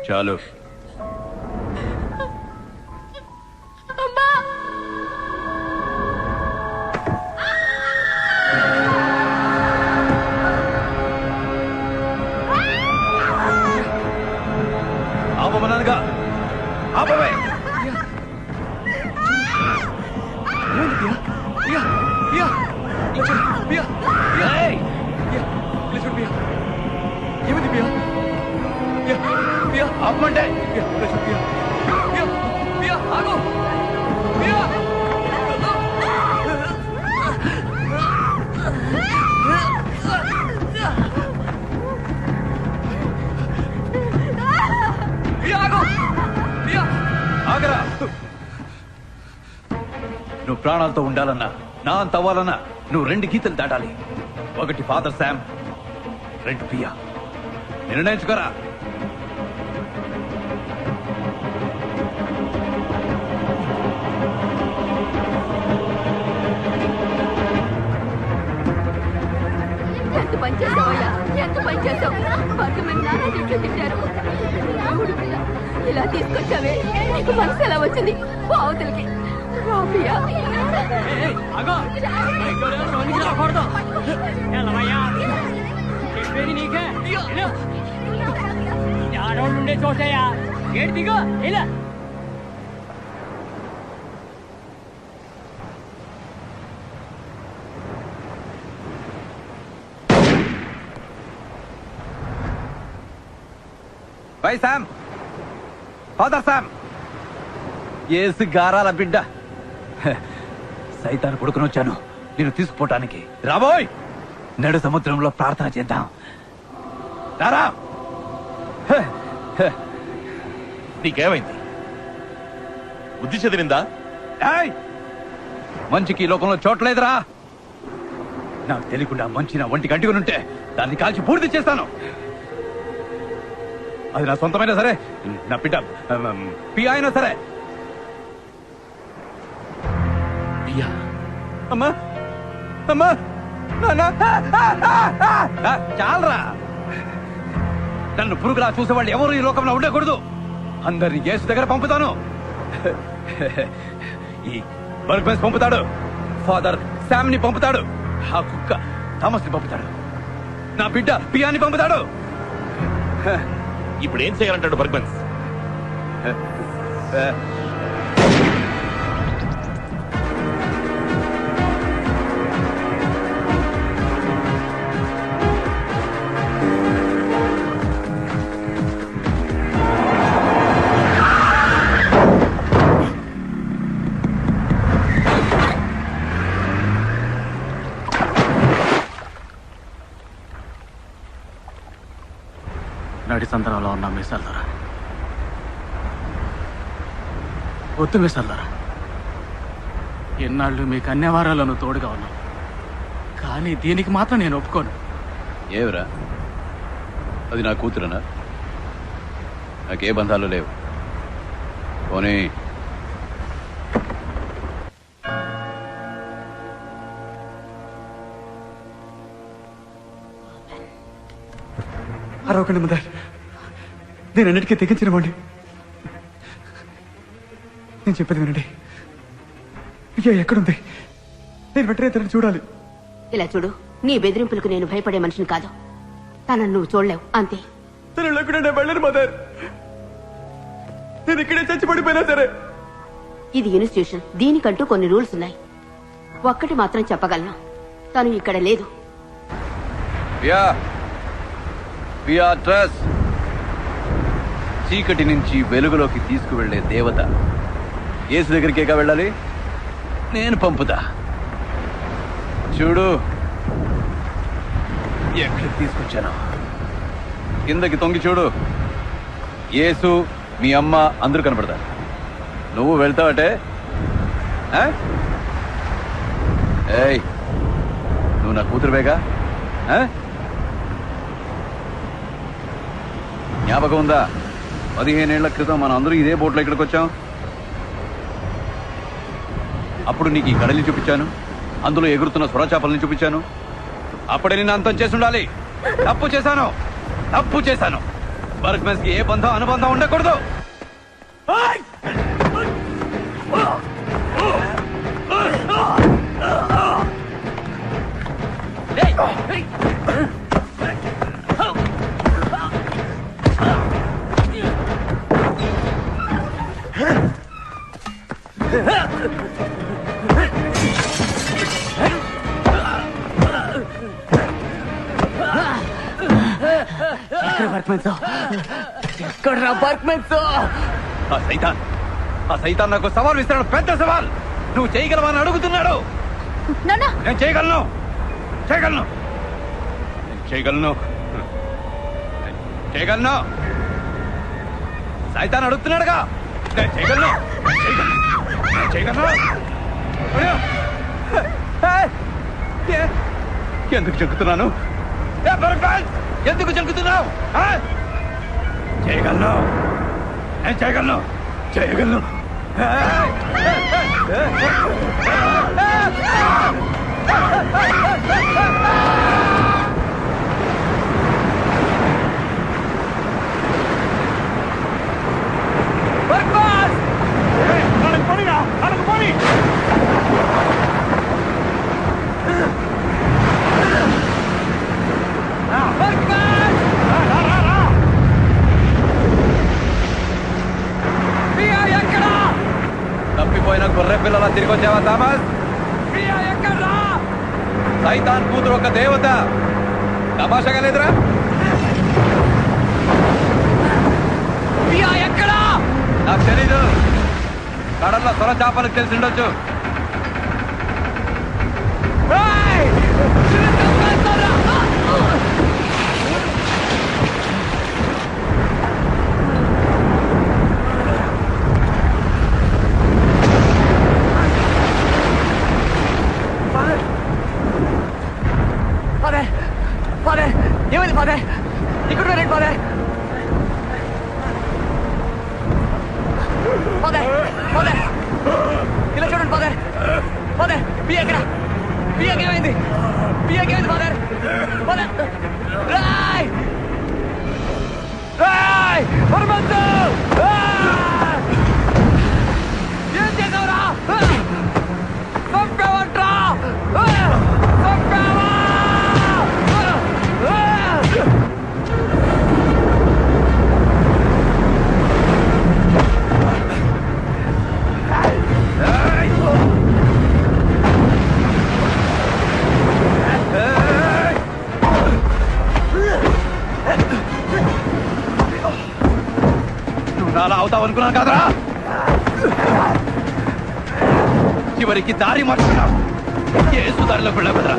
చాలు. ఆపమన్నానుగా, ఆపవే. ఆపమంటే ఆగరా. నువ్వు ప్రాణాలతో ఉండాలన్నా, నా అంత అవ్వాలన్నా నువ్వు 2 గీతలు దాటాలి. ఒకటి ఫాదర్ శామ్, 2 పియా. నిర్ణయించుకోరా. ఎంత పని చేసావయ్యా, ఎంత పని చేసావు. వాళ్ళు మేము నాన్న తిట్లు తిట్టారు. రాముడు పిల్ల ఇలా తీసుకొచ్చావే, నీకు మనసు ఎలా వచ్చింది? బావుతులకి రాపియా. చెప్పేది నీకే. ఆడవాళ్ళుండే చోటయ్యా, గేట్ దిగో ఇలా. బై శామ్, ఫాదర్ శామ్, ఏసు గారాల బిడ్డ. సైతాను కొడుకుని వచ్చాను నేను తీసుకుపోవటానికి. రాబోయ్, నడు సముద్రంలో ప్రార్థన చేద్దాం. రారా. నీకేమైంది? బుద్ధి చెదిరిందా? మంచికి ఈ లోకంలో చోట్లేదురా. నాకు తెలియకుండా మంచి నా ఒంటికి అంటుకునుంటే దాన్ని కాల్చి పూర్తి చేస్తాను. అది నా సొంతమైనా సరే, నా బిడ్డ పియా అయినా సరే. అమ్మా, అమ్మా, చాలరా. నన్ను పురుగులా చూసేవాళ్ళు ఎవరు ఈ లోకంలో ఉండకూడదు. అందరినీ యేసు దగ్గర పంపుతాను. ఈ బర్గ్మెన్స్ పంపుతాడు, ఫాదర్ శామ్ ని పంపుతాడు, ఆ కుక్క థామస్ ని పంపుతాడు, నా బిడ్డ పియాని పంపుతాడు. ఇప్పుడు ఏం చేయాలంటాడు బర్గ్మెన్స్? నడి సందనంలో ఉన్న మీసాలరా, ఒత్తు మీసాలరా, ఎన్నాళ్ళు మీకు అన్ని వారాలను తోడుగా ఉన్నాను, కానీ దీనికి మాత్రం నేను ఒప్పుకోను. ఏవరా, అది నా కూతురనా? నాకే బంధాలు లేవు. పోనీ అరవకండి మదర్, నేను అన్నిటికీ తెగించినవ్వండి. నేను చెప్పేది వినండి. అయ్యా ఎక్కడుంది? నేను వెంటనే తనని చూడాలి. ఇలా చూడు, నీ బెదిరింపులకు నేను భయపడే మనిషిని కాదు. తనను నువ్వు చూడలేవు, అంతే. తను లేకుండా నేను వెళ్ళను మదర్. నేను ఇక్కడే చచ్చిపడిపోయినా సరే. ఇది ఇన్స్టిట్యూషన్, దీనికంటూ కొన్ని రూల్స్ ఉన్నాయి. ఒక్కటి మాత్రం చెప్పగలను, తను ఇక్కడ లేదు. బియాట్రస్, చీకటి నుంచి వెలుగులోకి తీసుకువెళ్లే దేవత. యేసు దగ్గరికేగా వెళ్ళాలి, నేను పంపుతా. చూడు ఎక్కడికి తీసుకొచ్చాను. కిందకి తొంగి చూడు. యేసు, మీ అమ్మ అందరూ కనపడతారు. నువ్వు వెళ్తావటే? ఏయ్, నువ్వు నా కూతురువేగా? జ్ఞాపకం ఉందా? 15 ఏళ్ల క్రితం మనం అందరూ ఇదే బోట్లో ఇక్కడికి వచ్చాం. అప్పుడు నీకు ఈ కడలిని చూపించాను, అందులో ఎగురుతున్న సొరచాపల్ని చూపించాను. అప్పుడే నిన్ను అంతం చేసి ఉండాలి. తప్పు చేశాను, తప్పు చేశాను. వర్క్మెన్స్ కి ఏ బంధం అనుబంధం ఉండకూడదు. ఆ సైతాన్ నాకు సవాల్ ఇస్తున్నాడు, పెద్ద సవాల్. నువ్వు చేయగలవని అడుగుతున్నాడు. నేను చేయగలను చేయగలను చేయగలను చేయగలను సైతాన్ అడుగుతున్నాడుగా. నేను చేయగలను చేయగలను. ఎందుకు చెక్కుతున్నాను? ఎందుకు చెక్కుతున్నావు? చేయగలను నేను చేయగలను చేయగలను. తప్పిపోయిన గొర్రె పిల్లల తిరిగి వచ్చావా థామస్? సైతాన్ కూతురు ఒక దేవత. తమాషాగా లేదురా? నాకు తెలీదు. కడల్లో సొర చేపలకు తెలిసి ఉండొచ్చు. ఫాదర్ ఏమైంది ఫాదర్? ఇక్కడ రండి ఫాదర్. ఫాదర్ ఫాదర్ ఇలా చూడండి ఫాదర్. ఫాదర్ బియ్యకి ఏమైంది? బియ్యకి ఏమైంది ఫాదర్? ఫాదర్ రాయ్ రాయ్ హనుమంతు ఏం చేసావురా? చంపావంట్రా చంపావా? అలా అవుతావు అనుకున్నాను కాదరా. చివరికి దారి మార్చుకున్నావు. ఏ సుదారిలో వెళ్ళా కదరా.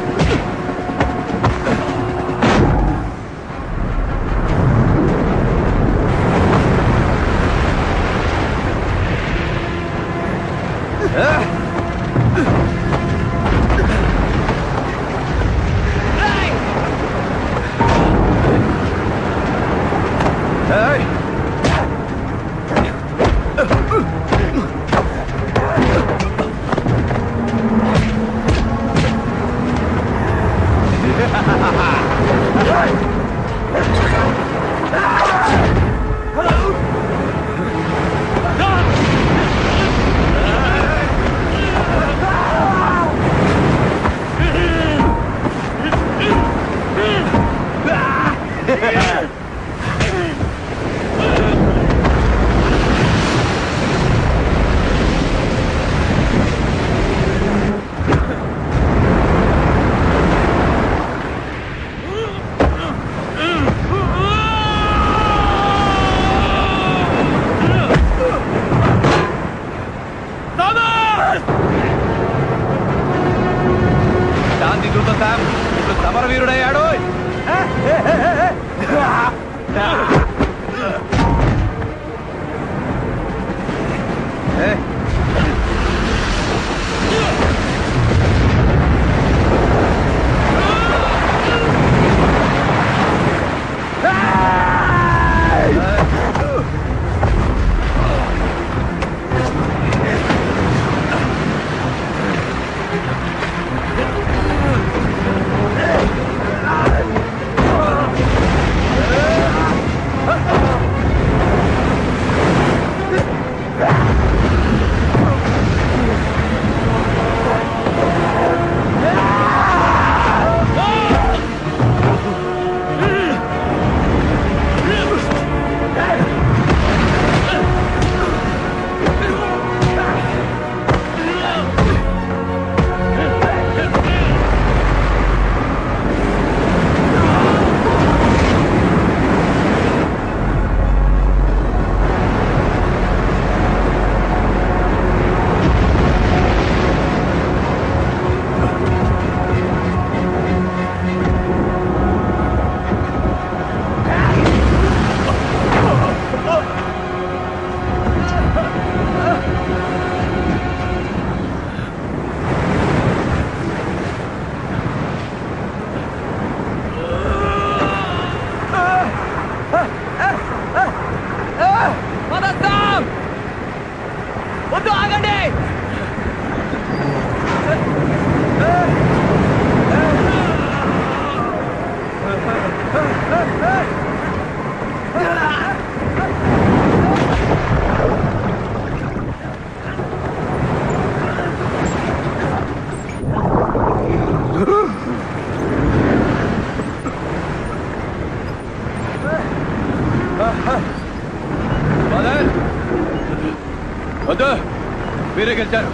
మీరే గెలిచారు,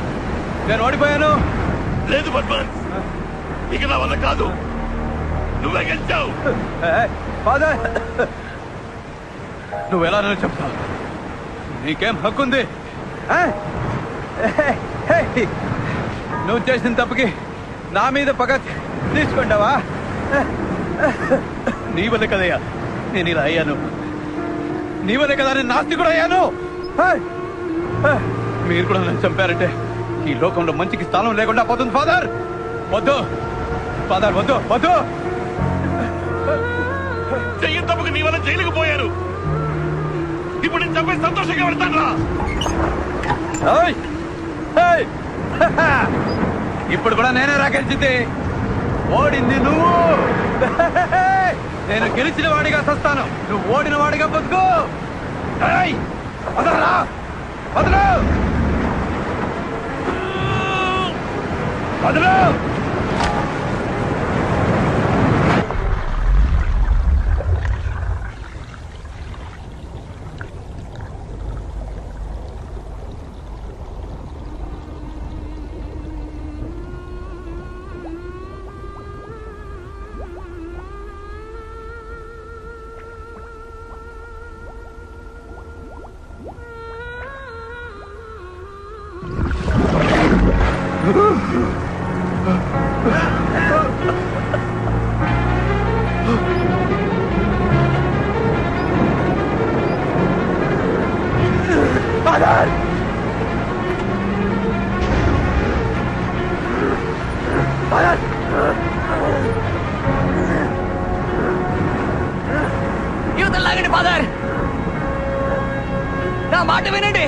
నేను ఓడిపోయాను. లేదు బద్మాన్, ఇక నా వల్ల కాదు, నువ్వే గెలిచావు. ఫాదర్, నువ్వు ఎలా నన్ను చెప్తావు? నీకేం హక్కు ఉంది? నువ్వు చేసిన తప్పుకి నా మీద పగ తీసుకుంటావా? నీ వల్ల కదయ్యా నేను ఇలా అయ్యాను, నీ వల్ల కదా నేను నాస్తికుడు అయ్యాను. మీరు కూడా నన్ను చంపారంటే ఈ లోకంలో మంచికి స్థానం లేకుండా పోతుంది. ఫాదర్ వద్దు, ఫాదర్ వద్దు, వద్దు. చెయ్యి తప్పుకు నీ వల్ల జైలుకు పోయారు. ఇప్పుడు నేను చంపే సంతోషంగా పెడతాను. ఇప్పుడు కూడా నేనే రాకెళ్చింది. ఓడింది నువ్వు, నేను గెలిచిన వాడిగా సస్తాను, నువ్వు ఓడిన వాడిగా బతుకు. వదలరా, వదలు, వదలు. యువతలు లాగండి ఫాదర్, నా మాట వినండి.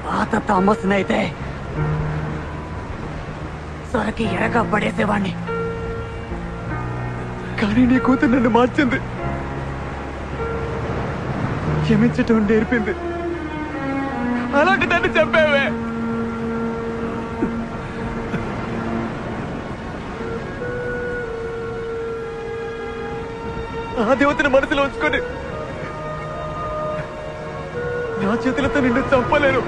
పాత థామస్ అయితే సొరకి ఎరగా పడేసేవాణ్ణి, కానీ నీ కూతురు నన్ను మార్చింది, క్షమించటం నేర్పింది. అలాంటి నన్ను చంపావే. ఆ దేవతని మనసులో ఉంచుకొని నా చేతులతో నిన్ను చంపలేరు.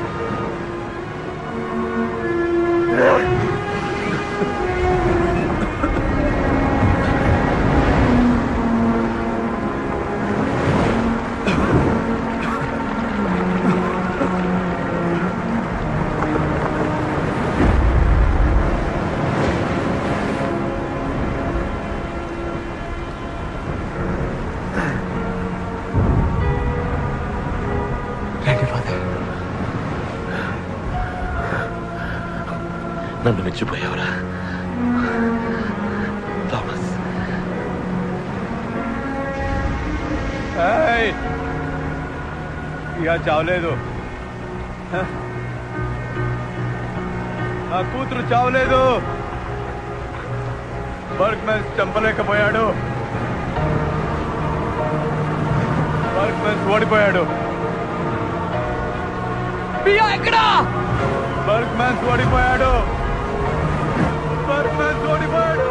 నన్ను మెచ్చిపోయావురా థామస్. ఇక చావలేదు, నా కూతురు చావలేదు. బర్గ్ మెన్స్ చంపలేకపోయాడు, బర్గ్ మెన్స్ ఓడిపోయాడు. ఎక్కడా? బర్గ్ మెన్స్ ఓడిపోయాడు, బర్గ్ మెన్స్ ఓడిపోయాడు.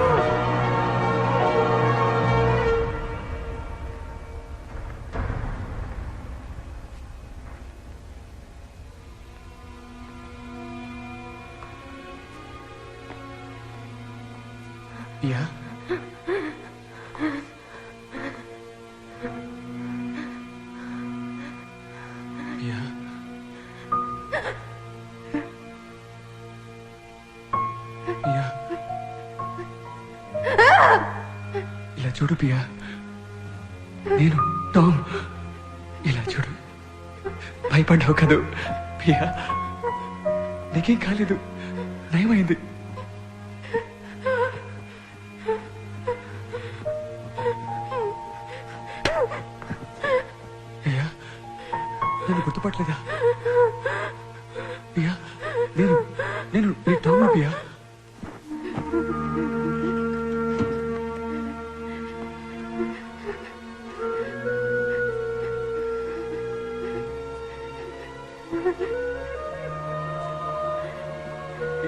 యా యా యా ఇలా చూడు పియా, నేను టామ్. ఇలా చూడు, భయపడ్డావు కదూ పియా, నీకేం కాలేదు, నయమైంది. పియా, నన్ను గుర్తుపట్టలేదా పియా? నేను నీ టామ్ పియా.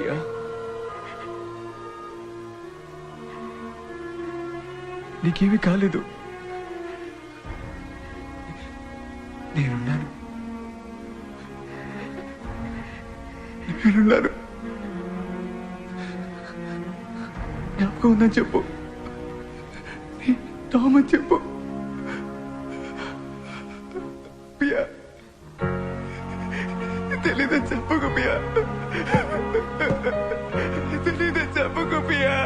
ప్రియా నీకేమీ కాలేదు. నేనున్నాను. జ్ఞాపకం ఉందని చెప్పు. టామ్ అని చెప్పు. ప్రియా తెలీదని చెప్పకు ప్రియా. తెలీదని చెప్పకు ప్రియా.